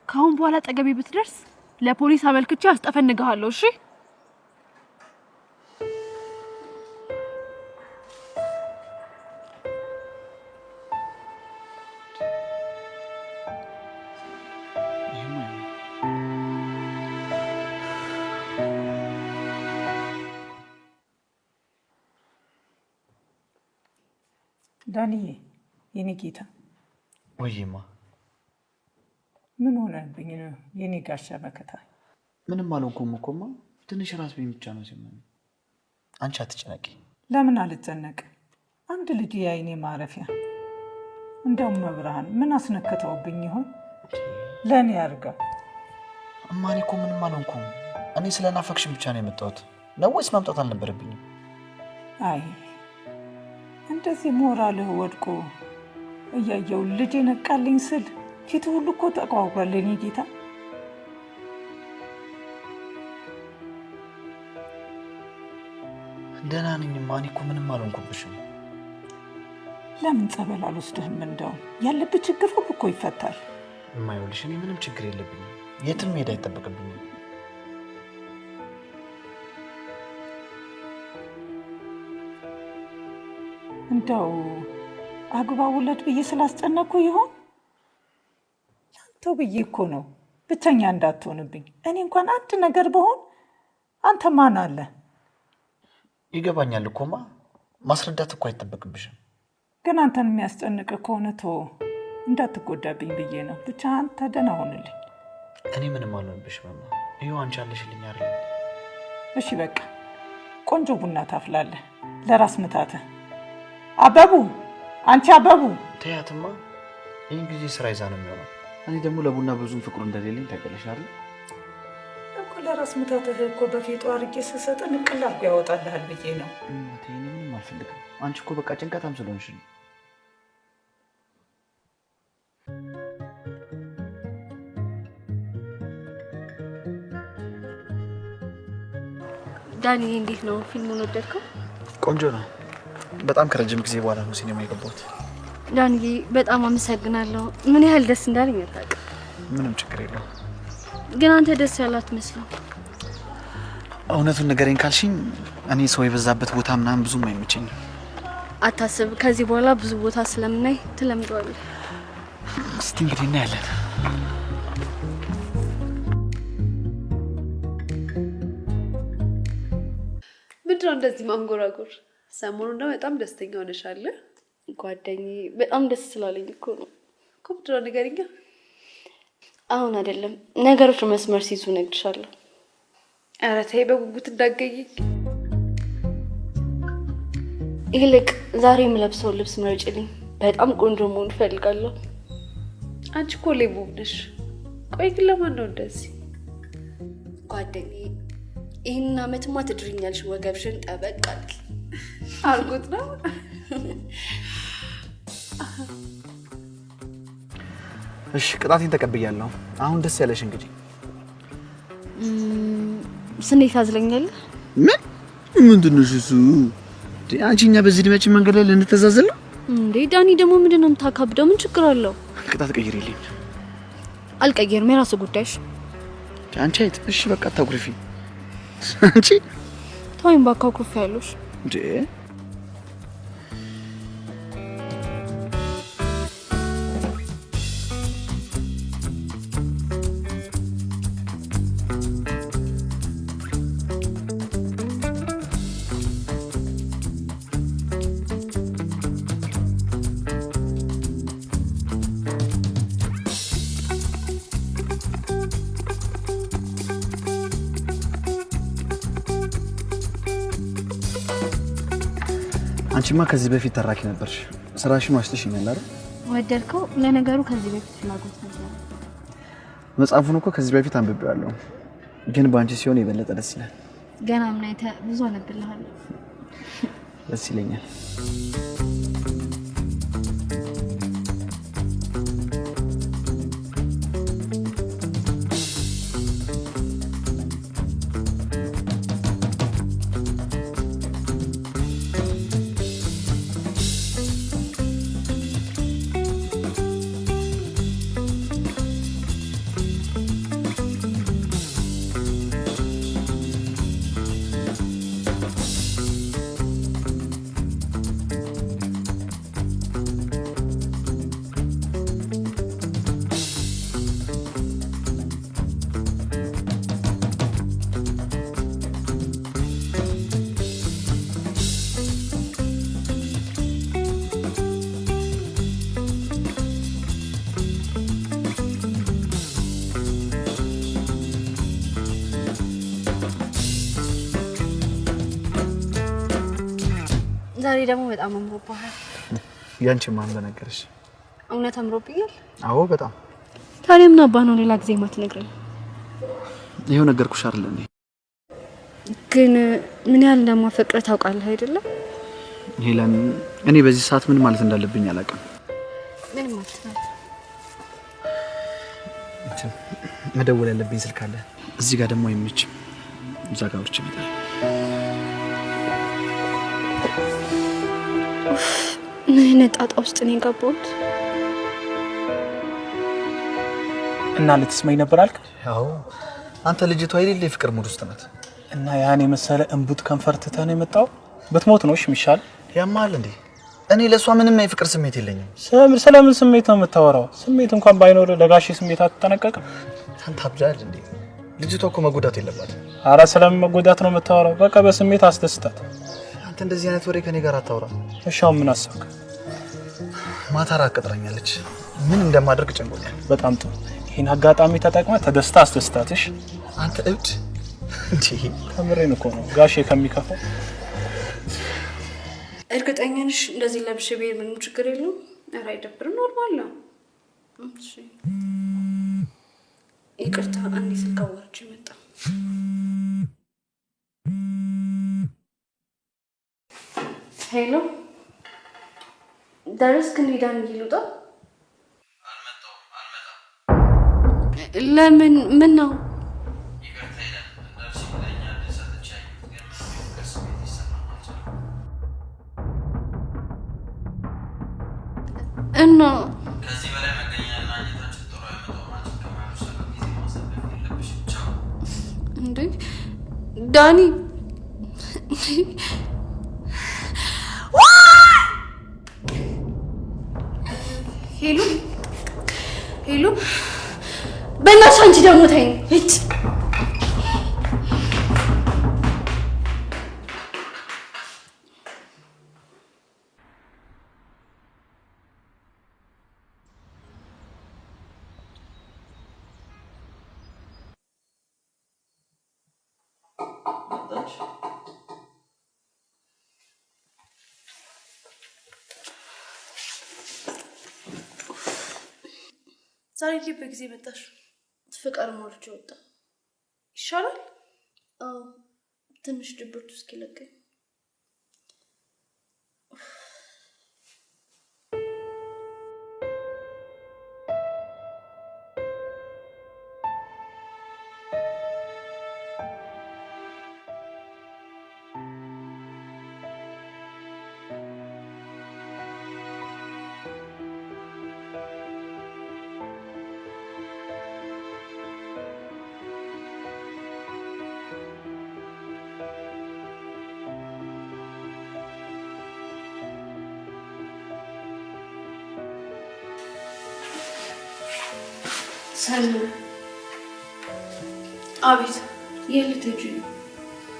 ካሁን በኋላ ጠገቤ ብትደርስ ለፖሊስ አመልክቼ አስጠፈንግሃለሁ። እሺ? ዳንዬ የኔ ጌታ። ወይማ ምን ሆነብኝ ነው የኔ ጋሻ መከታ? ምንም አልሆንኩም እኮማ፣ ትንሽ ራስ ብቻ ነው ሲሆን። አንቺ አትጨነቂ። ለምን አልጨነቅ? አንድ ልጅ የአይኔ ማረፊያ። እንደውም መብርሃን ምን አስነክተውብኝ ይሆን? ለኔ ያርጋ። እማኔ እኮ ምንም አልሆንኩም። እኔ ስለናፈቅሽኝ ብቻ ነው የመጣሁት። ነው ወይስ ማምጣት አልነበረብኝም? አይ እንደዚህ ሞራልህ ወድቆ እያየው ልጅ ነቃልኝ ስል ፊት ሁሉ እኮ ተቋቋለ። የኔ ጌታ ደህና ነኝ ማን እኮ ምንም አልሆንኩብሽም። ለምን ጸበል አልወስድህም? እንደው ያለብህ ችግር ሁሉ እኮ ይፈታል። የማይውልሽ እኔ ምንም ችግር የለብኝም። የትም መሄድ አይጠበቅብኝም። እንደው አግባ ውለድ ብዬ ስላስጨነኩ ይሆን? ያንተው ብዬ እኮ ነው ብቸኛ እንዳትሆንብኝ። እኔ እንኳን አንድ ነገር በሆን አንተ ማን አለ? ይገባኛል እኮማ ማስረዳት እኮ አይጠበቅብሽም። ግን አንተን የሚያስጨንቅ ከሆነ ተወው፣ እንዳትጎዳብኝ ብዬ ነው። ብቻ አንተ ደህና ሆንልኝ። እኔ ምንም አልሆንብሽም ማማ። ይኸው አንቺ አለሽልኝ አይደል? እሺ በቃ ቆንጆ ቡና ታፍላለህ ለራስ ምታትህ። አበቡ፣ አንቺ አበቡ ተያትማ። ይህን ጊዜ ስራ ይዛ ነው የሚሆነው። እኔ ደግሞ ለቡና ብዙም ፍቅሩ እንደሌለኝ ታውቂያለሽ አይደል? እኮ ለራስ ምታትህ እኮ በፊቱ አድርጌ ስሰጥ ንቅል አድርጎ ያወጣልሃል ብዬ ነው። እናቴ እኔ ምንም አልፈልግም። አንቺ እኮ በቃ ጭንቀታም ስለሆንሽ ነው። ዳኒ እንዴት ነው? ፊልሙን ወደድከው? ቆንጆ ነው። በጣም ከረጅም ጊዜ በኋላ ነው ሲኔማ የገባሁት። ዳኒ በጣም አመሰግናለሁ። ምን ያህል ደስ እንዳለኝ አታውቅም። ምንም ችግር የለውም። ግን አንተ ደስ ያለው አትመስልም። እውነቱን ንገረኝ ካልሽኝ እኔ ሰው የበዛበት ቦታ ምናምን ብዙም አይመቸኝም። አታስብ፣ ከዚህ በኋላ ብዙ ቦታ ስለምናይ ትለምደዋለህ። እስቲ እንግዲህ እናያለን። ምንድነው እንደዚህ ማንጎራጎር? ሰሞኑን ነው በጣም ደስተኛ ሆነሻል። ጓደኛዬ በጣም ደስ ስላለኝ እኮ ነው። እኮ ምንድነው ንገሪኛ። አሁን አይደለም ነገሮች መስመር ሲይዙ እነግርሻለሁ። ኧረ ተይ በጉጉት እንዳትገይኝ። ይልቅ ዛሬ የምለብሰው ልብስ ምረጭልኝ። በጣም ቆንጆ መሆን እፈልጋለሁ። አንቺ እኮ ሌቦ ነሽ። ቆይ ግን ለማን ነው እንደዚህ? ጓደኛዬ ይህንን ዓመትማ ትድሪኛለሽ። ወገብሽን ጠበቅ አድርጊ። አርጉት ነው። እሺ ቅጣቴን ተቀብያለሁ። አሁን ደስ ያለሽ እንግዲህ ስንዴት ታዝለኛለህ? ምንድነው እሱ? አንቺ እኛ በዚህ እድሜያችን መንገድ ላይ ልንተዛዘል ነው እንዴ? ዳኒ ደግሞ ምንድነው የምታካብደው? ምን ችግር አለው? ቅጣት ቀይሪልኝ። አልቀየርም፣ የራስ ጉዳይሽ። አንቺ አይት እሺ በቃ ታጉርፊ። አንቺ ተወይም ባካው ኩፍ ያለሽ እንዴ? አንቺማ ከዚህ በፊት ተራኪ ነበርሽ። ስራሽን ዋሽተሽኛል አይደል? ወደድከው? ለነገሩ ከዚህ በፊት ፍላጎት ነበር። መጽሐፉን እኮ ከዚህ በፊት አንብቤዋለሁ፣ ግን በአንቺ ሲሆን የበለጠ ደስ ይላል። ገና ምን አይተህ ብዙ አነብልሃለሁ። ደስ ይለኛል። ዛሬ ደግሞ በጣም አምሮብሃል። ያንቺ ማን በነገርሽ? እውነት አምሮብኛል? አዎ በጣም። ታዲያ ምን አባህ ነው ሌላ ጊዜ ማትነግረኝ? ይሄው ነገርኩሽ አይደል እንዴ? ግን ምን ያህል እንደማፈቅር ታውቃለህ አይደለ? ሄለን፣ እኔ በዚህ ሰዓት ምን ማለት እንዳለብኝ አላውቅም። ምን ማለት ነው? መደወል ያለብኝ ስልክ አለ። እዚህ ጋር ደግሞ አይመችም። እዛ ጋር ብቻ መጣ። ምን ጣጣ ውስጥ ነው የገባሁት? እና ልትስመኝ ነበር አልክ? ያው አንተ ልጅቷ አይደል የፍቅር ሙድ ውስጥ ናት። እና ያን የመሰለ እንቡጥ ከንፈር ትተህ ነው የመጣው? ብትሞት ነው የሚሻል። ያማል እንዴ? እኔ ለሷ ምንም የፍቅር ስሜት የለኝም። ስለምን ስሜት ነው የምታወራው? ስሜት እንኳን ባይኖር ለጋሼ ስሜት አትጠነቀቅም? አንተ አብጃል እንዴ? ልጅቷ እኮ መጎዳት የለባትም። ኧረ ስለምን መጎዳት ነው የምታወራው? በቃ በስሜት አስደስታት። አንተ እንደዚህ አይነት ወሬ ከኔ ጋር አታውራ። እሺ አሁን ምን አሰብክ? ማታ ራት ቀጥራኛለች። ምን እንደማደርግ ጨንቆኛል። በጣም ጥሩ። ይሄን አጋጣሚ ተጠቅመህ ተደስታ አስደስታትሽ። አንተ እብድ እንዴ? ከምሬን እኮ ነው ጋሼ ከሚከፋው። እርግጠኛ ነሽ እንደዚህ ለብሼ ብሄድ ምንም ችግር የለውም? ኧረ አይደብርም፣ ኖርማል ነው። እሺ ይቅርታ፣ አንዴ ስልክ አዋርቼ መጣ። ሄሎ ደረስክ? እንሂዳን ይሉጣ። ለምን? ምን ነው? እና ከዚህ በላይ መገኛና አንጀታችን ጥሩ ያመጣው ማለት ከማይወሰድ ጊዜ ማሳለፍ የለብሽም። ቻው። እንዴ ዳኒ ሄሎ ሄሎ፣ በእናትሽ አንቺ ደግሞ ተይኝ። እጭ ዛሬ ልብ በጊዜ መጣሽ። ፍቅር ሞልቼ ወጣ። ይሻላል? አዎ ትንሽ ድብርት እስኪለቀኝ። ሰላም። አቤት። የት ልትሄጂ ነው?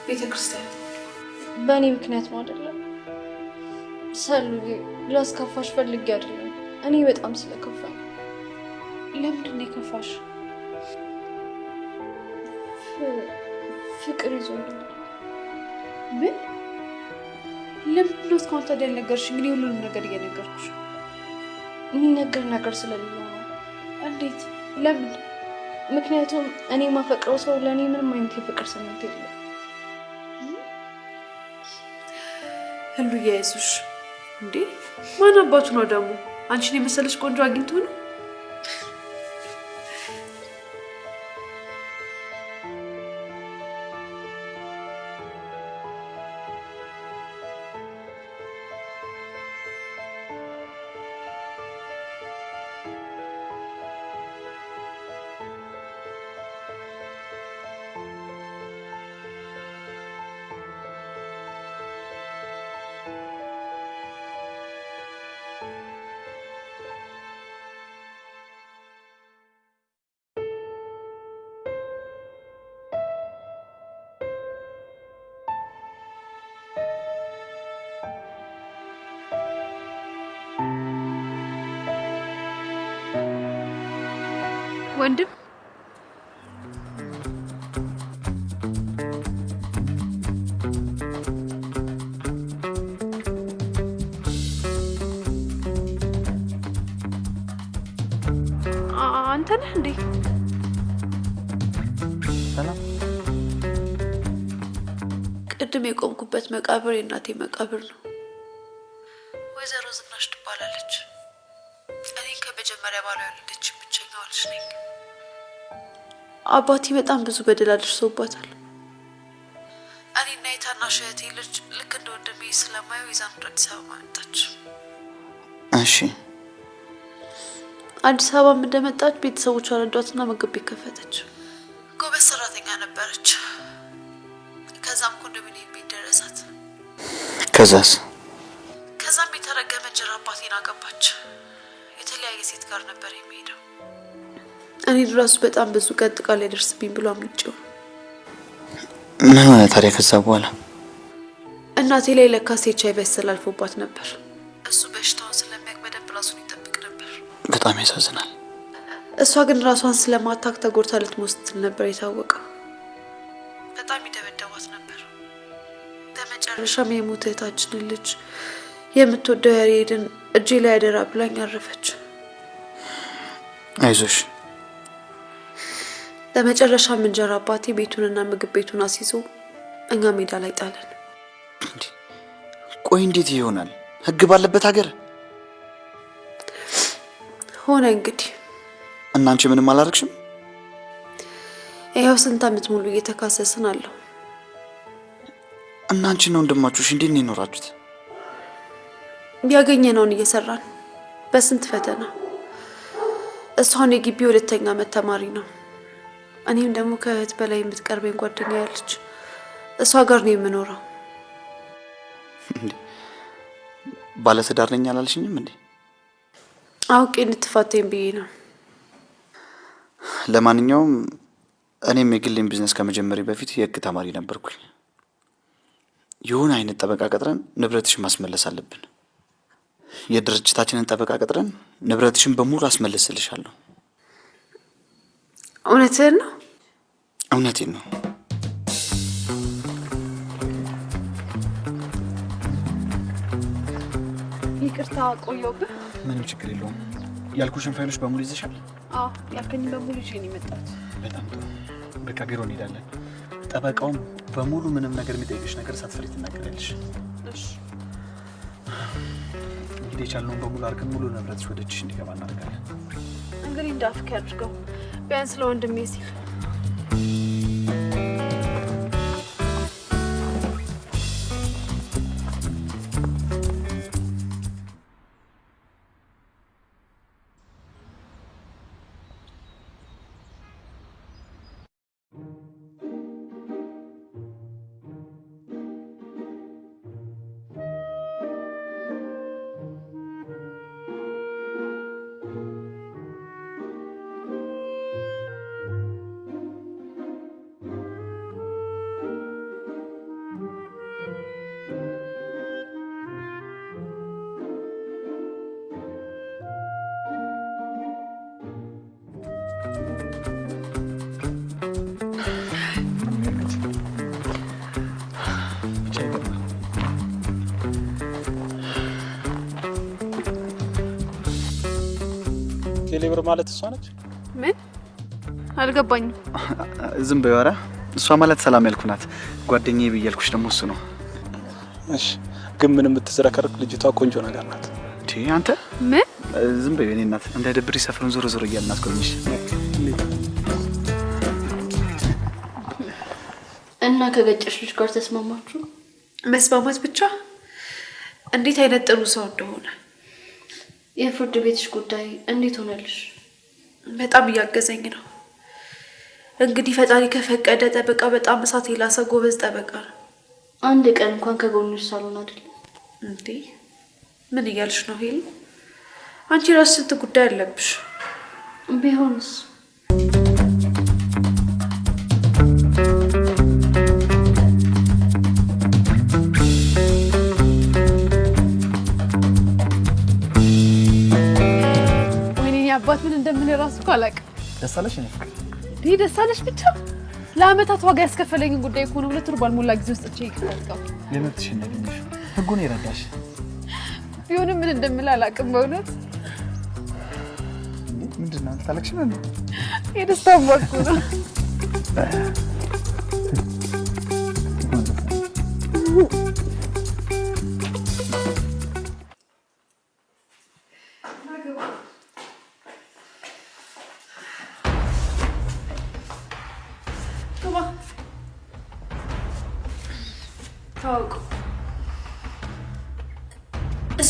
ቤተ ክርስቲያን። በእኔ ምክንያት ነው አይደለም ሰሉዬ፣ ላስከፋሽ ፈልጌ አይደለም። እኔ በጣም ስለከፋኝ። ለምንድን ነው የከፋሽ? ፍቅር ይዞኛል። ምን? ለምንድን ነው እስካሁን ታዲያ ያልነገርሽኝ? እኔ ሁሉንም ነገር እየነገርኩሽ። የሚነገር ነገር ስለሌለው ነው። እንዴት? ለምን? ምክንያቱም እኔ የማፈቅረው ሰው ለእኔ ምንም አይነት የፍቅር ስሜት የለም። ህሉ እያያዙሽ እንዴ? ማን አባቱ ነው ደግሞ? አንቺን የመሰለሽ ቆንጆ አግኝቶ ነው? ወንድም አንተ ነህ እንዴ? ሰላም። ቅድም የቆምኩበት መቃብር የእናቴ መቃብር ነው። ወይዘሮ ዝናሽ ትባላለች። እኔ ከመጀመሪያ ባሏ ያለች ብቸኛዋ ልጅ ነኝ። አባቴ በጣም ብዙ በደል አድርሶባታል። እኔና የታናሽ እህቴ ልጅ ልክ እንደወንድና ቀደም ብዬ ስለማየው ይዛን ወደ አዲስ አበባ መጣች። እሺ። አዲስ አበባ እንደመጣች ቤተሰቦቿ ረዷትና ምግብ ቤት ከፈተች። ጎበዝ ሰራተኛ ነበረች። ከዛም ኮንዶሚኒየም ቤት ደረሳት። ከዛም የተረገመ ጀራ አባቴን አገባች። የተለያየ ሴት ጋር ነበር የሚሄደው። እኔ ራሱ በጣም ብዙ ቀን ጥቃት ሊደርስብኝ ብሎ አምልጬው። ምን ሆነ ታዲያ ከዛ በኋላ? እናቴ ላይ ለካስ HIV አስተላልፎባት ነበር። እሱ በሽታውን ስለሚያውቅ በደንብ ራሱን ይጠብቅ ነበር። በጣም ያሳዝናል። እሷ ግን ራሷን ስለማታክ ተጎድታ ልትሞት ስትል ነበር የታወቀው። በጣም ይደበደቧት ነበር። በመጨረሻም የሞተ እህታችንን ልጅ የምትወደው ያሬድን እጄ ላይ አደራ ብላኝ አረፈች። አይዞሽ። በመጨረሻም እንጀራ አባቴ ቤቱንና ምግብ ቤቱን አስይዞ እኛ ሜዳ ላይ ጣለን። ቆይ እንዴት ይሆናል? ህግ ባለበት ሀገር ሆነ እንግዲህ። እና አንቺ ምንም አላረግሽም? ይኸው ስንት ዓመት ሙሉ እየተካሰስን አለው። እና አንቺ ነው ወንድማችሁሽ እንዴት ነው የኖራችሁት? ያገኘነውን እየሰራን በስንት ፈተና። እሷን የግቢ ሁለተኛ ዓመት ተማሪ ነው። እኔም ደግሞ ከእህት በላይ የምትቀርበኝ ጓደኛ ያለች እሷ ጋር ነው የምኖረው። ባለትዳር ነኝ አላልሽኝም እንዴ? አውቄ እንድትፋተኝ ብዬ ነው። ለማንኛውም እኔም የግሌን ቢዝነስ ከመጀመሪ በፊት የህግ ተማሪ ነበርኩኝ። የሆነ አይነት ጠበቃ ቀጥረን ንብረትሽን ማስመለስ አለብን። የድርጅታችንን ጠበቃ ቀጥረን ንብረትሽን በሙሉ አስመልስልሻለሁ። እውነትህን ነው? እውነቴን ነው። ይቅርታ ቆየሁብህ። ምንም ችግር የለውም። ያልኩሽን ፋይሎች በሙሉ ይዘሻል? አዎ ያልከኝን በሙሉ ይዤ ነው የመጣሁት። በጣም ጥሩ። በቃ ቢሮ እንሄዳለን። ጠበቃውም በሙሉ ምንም ነገር የሚጠይቅሽ ነገር ሳትፈሪ ትናገሪያለሽ። እሺ። እንግዲህ የቻልነውን በሙሉ አድርገን ሙሉ ንብረትሽ ወደ እጅሽ እንዲገባ እናደርጋለን። እንግዲህ እንዳፍክ ያድርገው፣ ቢያንስ ለወንድሜ ሲል። ቴሌብር ማለት እሷ ነች? ምን አልገባኝም። ዝም በይ። ኧረ እሷ ማለት ሰላም ያልኩናት ጓደኛዬ ብያልኩሽ ደግሞ እሱ ነው። እሺ ግን ምን የምትዝረከረክ ልጅቷ ቆንጆ ነገር ናት። እንዴ አንተ ምን? ዝም በይ የኔ እናት። እንዳይደብርሽ ሰፈሩን ዞሮ ዞሮ እያልን አስጎብኝሽ። እና ከገጨሽ ልጅ ጋር ተስማማችሁ? መስማማት ብቻ? እንዴት አይነት ጥሩ ሰው እንደሆነ። የፍርድ ቤትሽ ጉዳይ እንዴት ሆነልሽ? በጣም እያገዘኝ ነው። እንግዲህ ፈጣሪ ከፈቀደ ጠበቃ በጣም እሳት የላሰ ጎበዝ ጠበቃ ነው። አንድ ቀን እንኳን ከጎንሽ ሳልሆን አይደል እንዴ? ምን እያልሽ ነው ሄሊ? አንቺ ራስሽ ስንት ጉዳይ አለብሽ። ቢሆንስ? አባት ምን እንደምን ራሱ እኮ አላውቅም። ደሳለሽ ነው ፍቅር? ይሄ ደሳለሽ ብቻ ለአመታት ዋጋ ያስከፈለኝን ጉዳይ እኮ ነው 2 ወር ባልሞላ ጊዜ ውስጥ እቺ ይከታተው። የመብትሽን ያገኘሽ ህጉን ይረዳሽ። ቢሆንም ምን እንደምል አላውቅም በእውነት። ምንድነው ታለቅሽ ነው? የደስታ ወቅቱ ነው።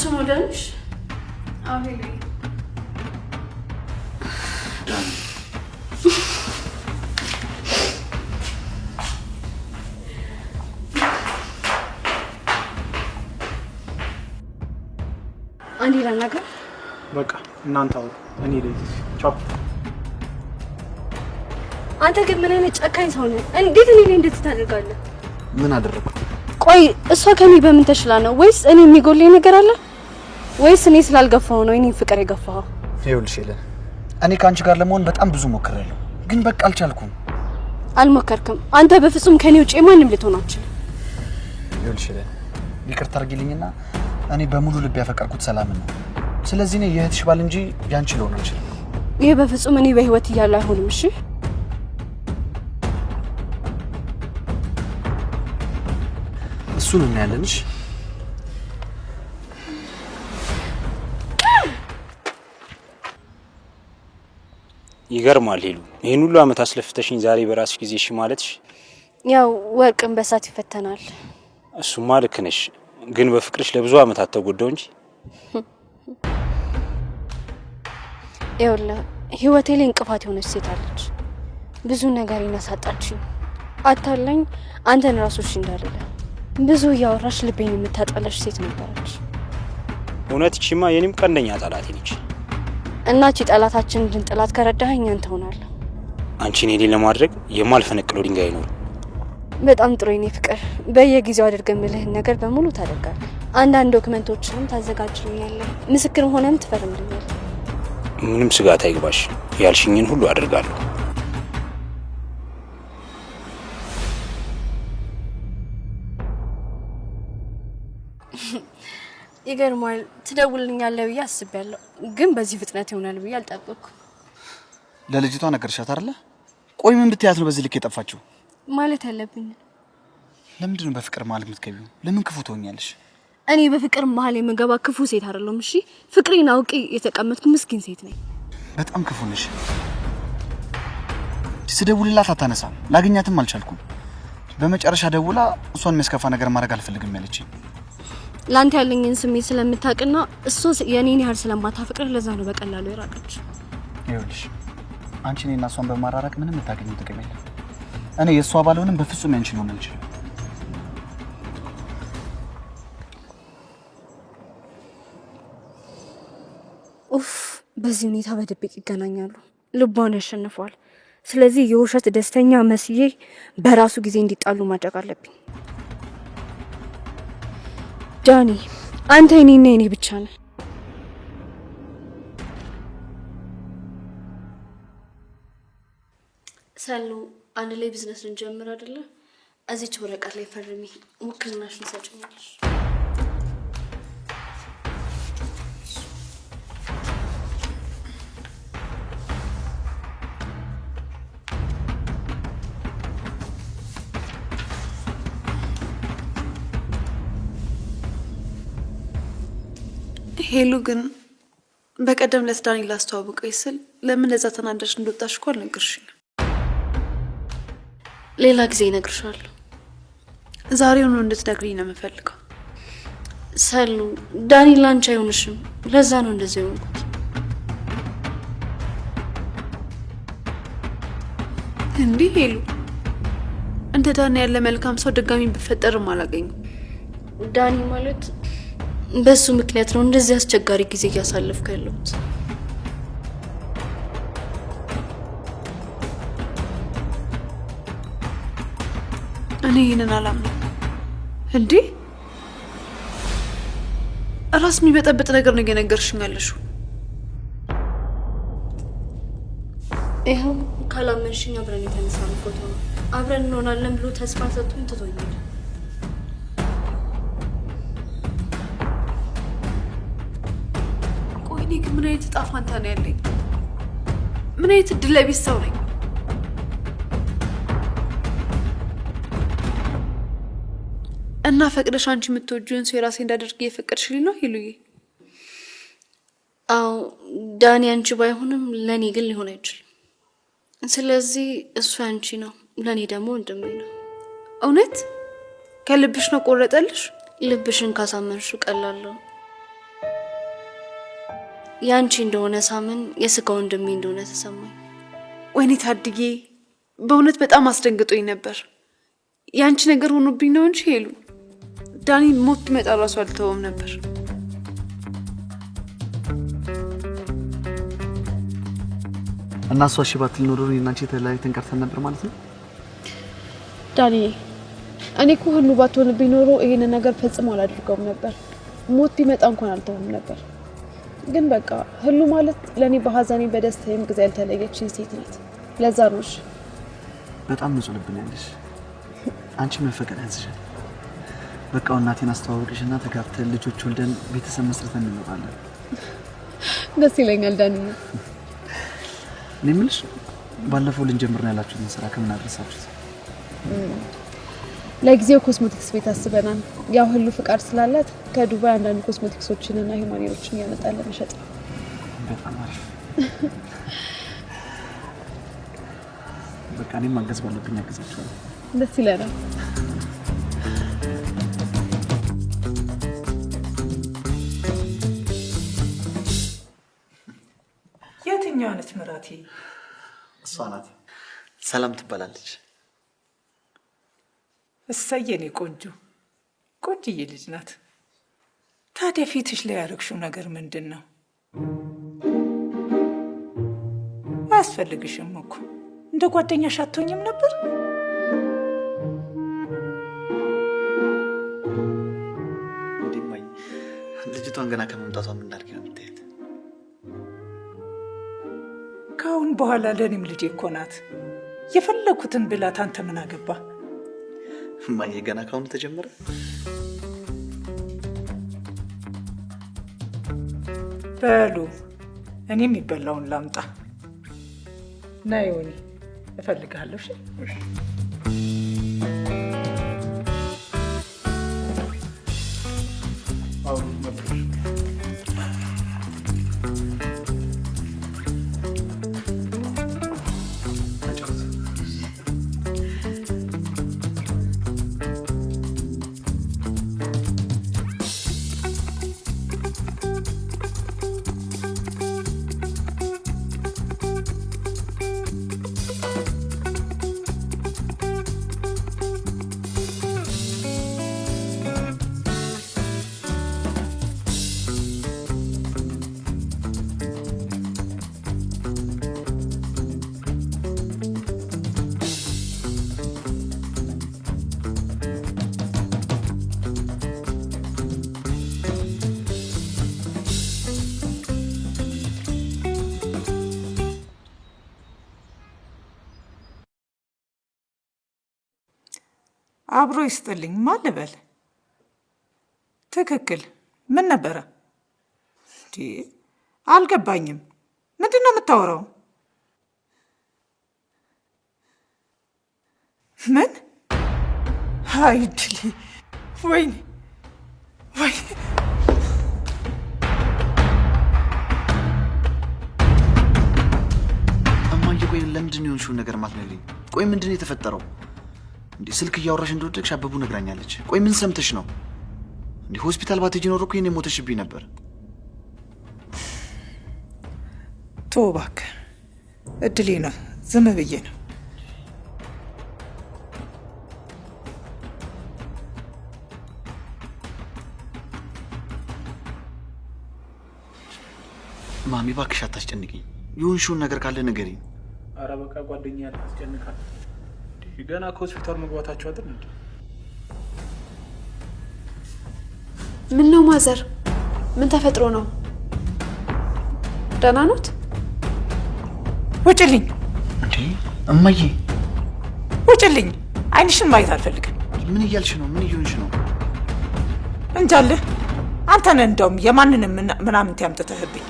ነው ዳንሽ? አቤል አንዴ ላናግር። በቃ እናንተ አውሩ፣ እኔ ልሂድ። ቻው። አንተ ግን ምን አይነት ጨካኝ ሰው ነህ? እንዴት እኔ ላይ እንደዚህ ታደርጋለህ? ምን አደረኩ? ቆይ እሷ ከኔ በምን ተሽላ ነው? ወይስ እኔ የሚጎለኝ ነገር አለ? ወይስ እኔ ስላልገፋው ነው እኔ ፍቅር የገፋው? ይኸውልሽ ሄለን፣ እኔ ከአንቺ ጋር ለመሆን በጣም ብዙ ሞክሬያለሁ፣ ግን በቃ አልቻልኩም። አልሞከርክም። አንተ በፍጹም ከኔ ውጪ ማንንም ልትሆን አትችልም። ይኸውልሽ ሄለን፣ ይቅርታ አድርጊልኝና እኔ በሙሉ ልብ ያፈቀርኩት ሰላምን ነው። ስለዚህ እኔ የእህትሽ ባል እንጂ ያንቺ ልሆን አልችልም። ይሄ በፍጹም እኔ በህይወት እያለሁ አይሆንም። እሺ እሱን እናያለንሽ። ይገርማል ሄሉ፣ ይሄን ሁሉ አመት አስለፍተሽኝ ዛሬ በራስሽ ጊዜ እሺ ማለትሽ። ያው ወርቅን በሳት ይፈተናል። እሱማ ልክ ነሽ፣ ግን በፍቅርሽ ለብዙ አመታት ተጎዳው እንጂ። ይኸውልህ ህይወቴ ላይ እንቅፋት የሆነች ሴት አለች። ብዙ ነገር ይነሳጣችኝ፣ አታለኝ አንተን ራሱ እሺ እንዳልለ ብዙ እያወራሽ ልቤን የምታጠለሽ ሴት ነበረች። እውነት ይቺማ የኔም ቀንደኛ ጠላቴ ነች። እና እቺ ጠላታችን እንድንጥላት ከረዳኸኝ አንተ ሆናለሁ። አንቺን ሄሌ ለማድረግ የማልፈነቅለው ድንጋይ ነው። በጣም ጥሩ የኔ ፍቅር፣ በየጊዜው አድርገን ምልህን ነገር በሙሉ ታደርጋለህ። አንዳንድ ዶክመንቶችንም ታዘጋጅልኛለህ፣ ምስክር ሆነም ትፈርምልኛለህ። ምንም ስጋት አይግባሽ፣ ያልሽኝን ሁሉ አደርጋለሁ። ይገርማል፣ ትደውልልኛለህ ብዬ አስቤያለሁ፣ ግን በዚህ ፍጥነት ይሆናል ብዬ አልጠበቅኩም። ለልጅቷ ነገርሻት አይደለ? ቆይ ምን ብትያት ነው በዚህ ልክ የጠፋችው? ማለት ያለብኝ ለምንድን ነው በፍቅር መሀል የምትገቢው? ለምን ክፉ ትሆኛለሽ? እኔ በፍቅር መሀል የምገባ ክፉ ሴት አይደለሁም። እሺ ፍቅሬን አውቄ የተቀመጥኩ ምስኪን ሴት ነኝ። በጣም ክፉ ነሽ። ስደውልላት አታነሳም፣ ላገኛትም አልቻልኩም። በመጨረሻ ደውላ እሷን የሚያስከፋ ነገር ማድረግ አልፈልግም ያለችኝ። ላንተ ያለኝን ስሜት ስለምታውቅና እሷ የኔን ያህል ስለማታፈቅር ለዛ ነው በቀላሉ የራቀች። ይኸውልሽ አንቺ እኔና እሷን በማራራቅ ምንም የምታገኘው ጥቅም የለም። እኔ የእሷ ባልሆንም በፍጹም ያንቺ ልሆን አልችልም። ኡፍ፣ በዚህ ሁኔታ በድብቅ ይገናኛሉ። ልቧን ያሸንፈዋል። ስለዚህ የውሸት ደስተኛ መስዬ በራሱ ጊዜ እንዲጣሉ ማድረግ አለብኝ። ዳኒ፣ አንተ የኔና የኔ ብቻ ነህ። ሰሉ፣ አንድ ላይ ቢዝነስ ልንጀምር አይደለ? እዚች ወረቀት ላይ ፈርሚ፣ ውክልናሽን ሰጭኛለሽ። ሄሉ ግን በቀደም ዕለት ዳኒ ላስተዋውቀኝ ስል ለምን ለዛ ተናደሽ እንደወጣሽ እኮ አልነገርሽኝም። ሌላ ጊዜ እነግርሻለሁ። ዛሬውኑ እንድትነግሪኝ ነው የምፈልገው። ሰሉ፣ ዳኒ ላንቺ አይሆንሽም። ለዛ ነው እንደዚህ የሆንኩት። እንዲህ ሄሉ፣ እንደ ዳኒ ያለ መልካም ሰው ድጋሚ ቢፈጠርም አላገኘም። ዳኒ ማለት በሱ ምክንያት ነው እንደዚህ አስቸጋሪ ጊዜ እያሳለፍኩ ያለሁት። እኔ ይህንን አላምነው። እንዴ ራስ የሚበጠብጥ ነገር ነው እየነገርሽኝ ያለሽው። ይኸው ካላመንሽኝ አብረን የተነሳነው ፎቶ ነው። አብረን እንሆናለን ብሎ ተስፋ ሰጥቶኝ ትቶኛል። እኔ ግን ምን አይነት ዕጣ ፈንታ ነው ያለኝ? ምን አይነት እድለ ቢስ ሰው ነኝ? እና ፈቅደሽ አንቺ የምትወጂውን ሰው የራሴ እንዳደርግ እየፈቀድሽልኝ ነው ሄሉዬ? አዎ ዳኒ አንቺ ባይሆንም ለእኔ ግን ሊሆን አይችልም። ስለዚህ እሱ አንቺ ነው፣ ለእኔ ደግሞ ወንድሜ ነው። እውነት ከልብሽ ነው ቆረጠልሽ? ልብሽን ካሳመንሽው ቀላል ነው። ያንቺ እንደሆነ ሳምን የስጋ ወንድሜ እንደሆነ ተሰማኝ። ወይኔ ታድጌ፣ በእውነት በጣም አስደንግጦኝ ነበር። ያንቺ ነገር ሆኖብኝ ነው እንጂ ሄሉ ዳኒ ሞት ቢመጣ ራሱ አልተወም ነበር። እና እሷ እሺ ባትል ኖሮ እኔና አንቺ ተለያይተን ቀርተን ነበር ማለት ነው? ዳኒ፣ እኔ እኮ ህሉ ባትሆንብኝ ኖሮ ይሄንን ነገር ፈጽሞ አላደርገውም ነበር። ሞት ቢመጣ እንኳን አልተወም ነበር። ግን በቃ ህሉ ማለት ለኔ በሀዘኔ በደስታዬም ጊዜ ያልተለየችኝ ሴት ናት። ለዛ ነው። እሺ በጣም ንጹህ ልብ ነው ያለሽ። አንቺ መፈቀድ ያንስሻል። በቃ እናቴን አስተዋወቅሽና ተጋብተን ልጆች ወልደን ቤተሰብ መስርተን እንኖራለን። ደስ ይለኛል ዳኒ። እኔ የምልሽ ባለፈው ልንጀምር ነው ያላችሁትን ስራ ከምን አድረሳችሁት? ለጊዜው ኮስሞቲክስ ቤት አስበናል። ያው ህሉ ፍቃድ ስላላት ከዱባይ አንዳንድ ኮስሞቲክሶችንና ሂውማኒሮችን ያመጣል ለመሸጥ። በጣም አሪፍ። በቃ እኔም ማገዝ ባለብኝ አግዛችኋለሁ። ደስ ይለናል። የትኛዋ ነች ምራቴ? እሷ ናት። ሰላም ትባላለች። እሰየኔ ቆንጆ ቆንጅዬ ልጅ ናት። ታዲያ ፊትሽ ላይ ያደረግሽው ነገር ምንድን ነው? አያስፈልግሽም እኮ እንደ ጓደኛሽ አትሆኝም ነበር? እንዲማይ ልጅቷን ገና ከመምጣቷ ምን እንዳድርግ ነው የምታየት? ከአሁን በኋላ ለእኔም ልጄ እኮ ናት። የፈለኩትን ብላት አንተ ምን አገባ? ማየ ገና ካሁን ተጀመረ። በሉ እኔ የሚበላውን ላምጣ። ና ዮኒ፣ እፈልግሃለሁ። እሺ አብሮ ይስጥልኝ። ማን ልበል? ትክክል። ምን ነበረ? አልገባኝም። ምንድን ነው የምታወራው? ምን? አይድሊ! ወይኔ ወይኔ! እማዬ ቆይ ለምንድን ነው የሆንሽውን ነገር ማትነግሪኝ? ቆይ ምንድን ነው የተፈጠረው? እንዴ ስልክ እያወራሽ እንደወደቅሽ አበቡ ነግራኛለች። ቆይ ምን ሰምተሽ ነው? እንዴ ሆስፒታል ባትሄጂ ኖሮ እኮ የኔ ሞተሽብኝ ነበር። ተው እባክህ፣ እድሌ ነው። ዝም ብዬ ነው። ማሚ እባክሽ አታስጨንቂኝ። የሆንሽውን ነገር ካለ ንገሪኝ። ኧረ በቃ ጓደኛ ያለ አስጨንቃል። ገና ከሆስፒታል መግባታቸው አይደል እንዴ? ምን ነው ማዘር? ምን ተፈጥሮ ነው? ደህና ኖት? ውጭልኝ! እንዴ እማዬ ውጭልኝ! አይንሽን ማየት አልፈልግም። ምን እያልሽ ነው? ምን እየሆንሽ ነው? እንጃልህ። አንተ ነህ እንደውም የማንንም ምናምን ያምጥተህብኝ።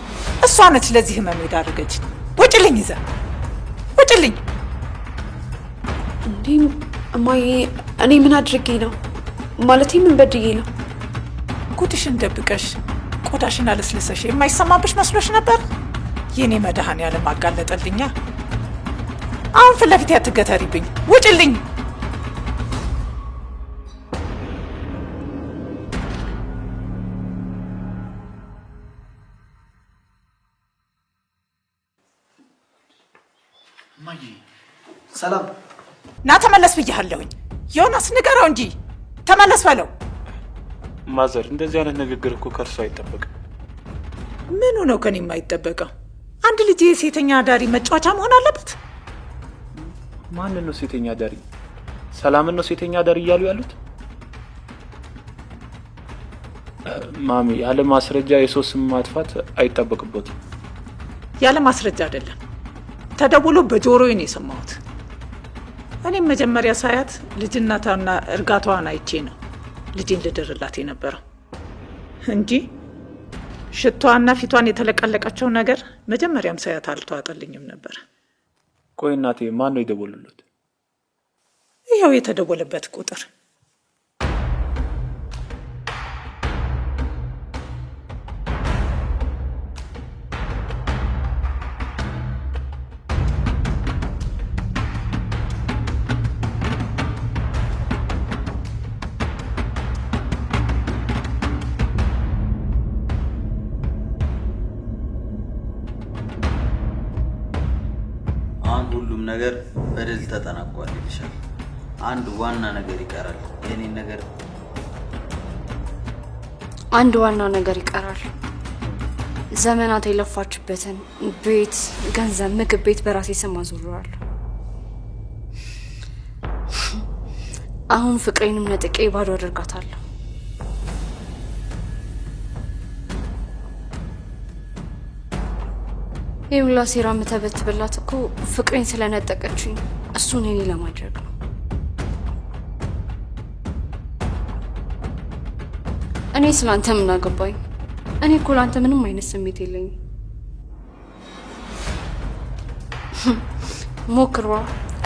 እሷ ነች ለዚህ ህመም የዳረገች። ውጭልኝ! ይዘህ ውጭልኝ! እንዴ እማዬ፣ እኔ ምን አድርጌ ነው? ማለቴ ምን በድዬ ነው? ጉድሽን ደብቀሽ ቆዳሽን አለስልሰሽ የማይሰማብሽ መስሎሽ ነበር? የኔ መድኃኔዓለም አጋለጠልኛ። አሁን ፊት ለፊት አትገተሪብኝ። ውጭልኝ! ሰላም ና ተመለስ ብያለሁኝ። ዮናስ ንገረው እንጂ ተመለስ በለው። ማዘር እንደዚህ አይነት ንግግር እኮ ከርሱ አይጠበቅም። ምኑ ነው ከኔ የማይጠበቀው? አንድ ልጅ የሴተኛ አዳሪ መጫወቻ መሆን አለበት? ማንን ነው ሴተኛ አዳሪ? ሰላምን ነው ሴተኛ አዳሪ እያሉ ያሉት? ማሚ ያለ ማስረጃ የሰው ስም ማጥፋት አይጠበቅበትም። ያለ ማስረጃ አይደለም፣ ተደውሎ በጆሮዬ ነው የሰማሁት። እኔም መጀመሪያ ሳያት ልጅነቷና እርጋቷን አይቼ ነው ልጄን ልድርላት የነበረው እንጂ ሽቷና ፊቷን የተለቀለቀችው ነገር መጀመሪያም ሳያት አልተዋጠልኝም ነበር። ቆይ እናቴ ማን ነው የደወሉለት? ይኸው የተደወለበት ቁጥር። ሁሉም ነገር በድል ተጠናቋል ይልሻል። አንድ ዋና ነገር ይቀራል። የኔን ነገር አንድ ዋና ነገር ይቀራል። ዘመናት የለፋችበትን ቤት፣ ገንዘብ፣ ምግብ ቤት በራሴ ስም አዞረዋለሁ። አሁን ፍቅሬንም ነጥቄ ባዶ አደርጋታለሁ። የሁላ ሴራ የምተበትብላት እኮ ፍቅሬን ስለነጠቀችኝ እሱን እኔ ለማድረግ ነው። እኔ ስላንተ ምን አገባኝ? እኔ እኮ ላንተ ምንም አይነት ስሜት የለኝም። ሞክሯ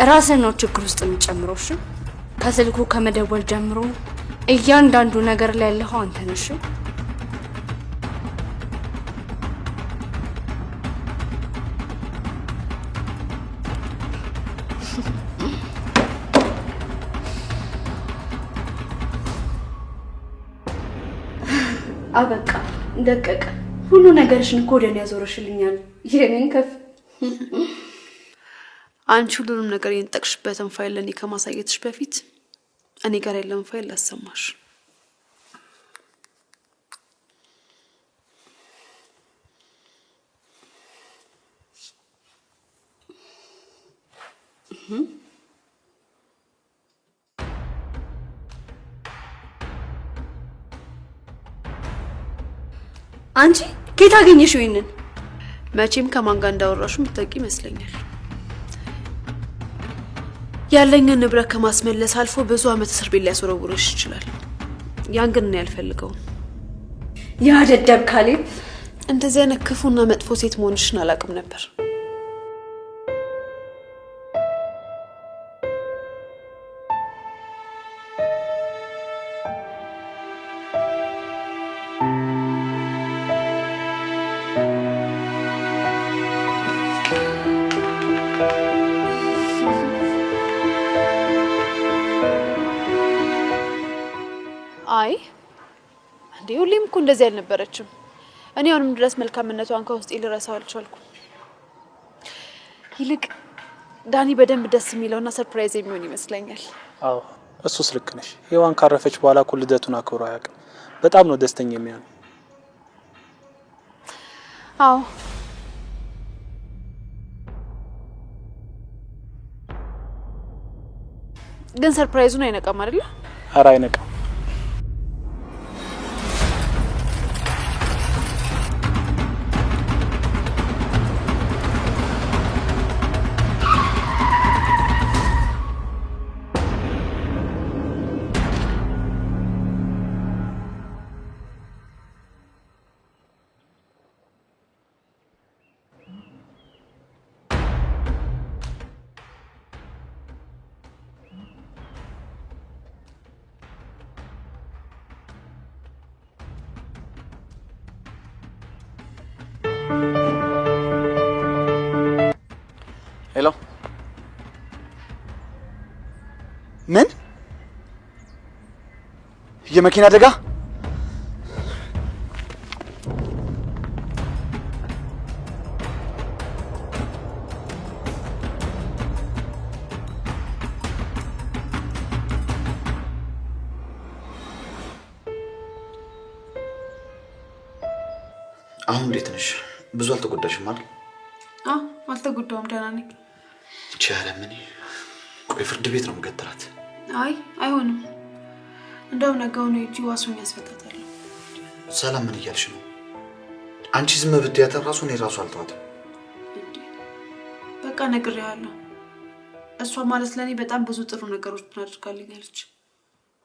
ራስን ነው ችግር ውስጥ የሚጨምረው። እሺ ከስልኩ ከመደወል ጀምሮ እያንዳንዱ ነገር ላይ ያለኸው አንተ ነሽ። አበቃ፣ ደቀቀ። ሁሉ ነገርሽን እኮ ወደኔ ያዞረሽልኛል። የኔን ከፍ አንቺ ሁሉንም ነገር የንጠቅሽበትን ፋይል ለኔ ከማሳየትሽ በፊት እኔ ጋር ያለውን ፋይል ላሰማሽ። አንቺ ከየት አገኘሽው ይሄንን? መቼም ከማን ጋር እንዳወራሽ ምትጠቂ ይመስለኛል። ያለኝን ንብረት ከማስመለስ አልፎ ብዙ አመት እስር ቤት ሊያስወረውርሽ ይችላል። ያን ግን እኔ አልፈልገውም። ያ ደደብ ካሌብ እንደዚህ አይነት ክፉና መጥፎ ሴት መሆንሽን አላውቅም ነበር። አይ እንዴ ሁሌም እኮ እንደዚህ አልነበረችም። እኔ አሁንም ድረስ መልካምነቷን ከውስጤ ልረሳው አልቻልኩም። ይልቅ ዳኒ በደንብ ደስ የሚለውና ሰርፕራይዝ የሚሆን ይመስለኛል። አዎ እሱስ ልክ ነሽ። ሔዋን ካረፈች በኋላ እኮ ልደቱን አክብሮ አያውቅም። በጣም ነው ደስተኛ የሚሆነው። አዎ ግን ሰርፕራይዙን አይነቃም አይደል? ኧረ አይነቃም። ሄሎ ምን የመኪና አደጋ? አሁን እንዴት ነሽ? ብዙ አልተጎዳሽም አይደል? አልተጎዳውም፣ ደህና ነኝ። ቻለምን? ቆይ ፍርድ ቤት ነው የምገትራት? አይ አይሆንም። እንደው ነገው ነው እጂ ዋሱን ያስፈታታል። ሰላም ምን እያልሽ ነው? አንቺ ዝም ብትያት ራሱ እኔ ራሱ አልተዋትም። በቃ ነግሬሃለሁ። እሷ ማለት ለኔ በጣም ብዙ ጥሩ ነገሮች አድርጋልኛለች።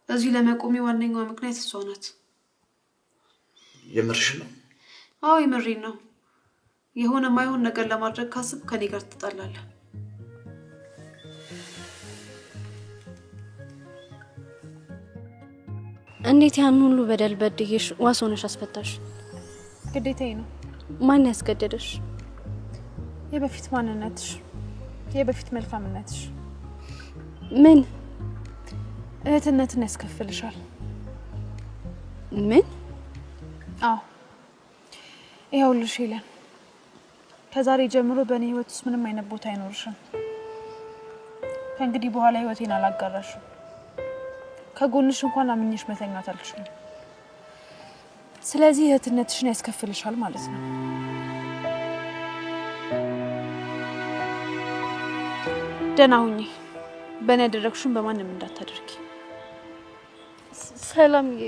እዚህ ለመቆሜ ዋነኛዋ ምክንያት እሷ ናት። የምርሽ ነው? አዎ የምሬን ነው። የሆነ ማይሆን ነገር ለማድረግ ካስብ ከኔ ጋር ትጣላለህ። እንዴት ያን ሁሉ በደል በድዬሽ ዋስ ሆነሽ አስፈታሽ? ግዴታዬ ነው። ማን ያስገደደሽ? የበፊት ማንነትሽ፣ የበፊት መልካምነትሽ። ምን? እህትነትን ያስከፍልሻል። ምን? አዎ ይኸውልሽ ሄለን፣ ከዛሬ ጀምሮ በእኔ ህይወት ውስጥ ምንም አይነት ቦታ አይኖርሽም። ከእንግዲህ በኋላ ህይወቴን አላጋራሽም። ከጎንሽ እንኳን አምኜሽ መተኛት አልችልም። ስለዚህ እህትነትሽን ያስከፍልሻል ማለት ነው። ደህና ሁኚ። በእኔ ያደረግሽውን በማንም እንዳታደርጊ። ሰላምዬ፣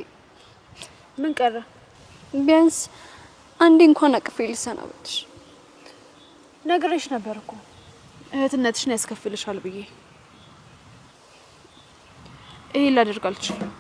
ምን ቀረ? ቢያንስ አንዴ እንኳን አቅፌ ልሰናበትሽ። ነግሬሽ ነበር እኮ እህትነትሽን ያስከፍልሻል ብዬ። ይሄን ላደርግ አልችልም።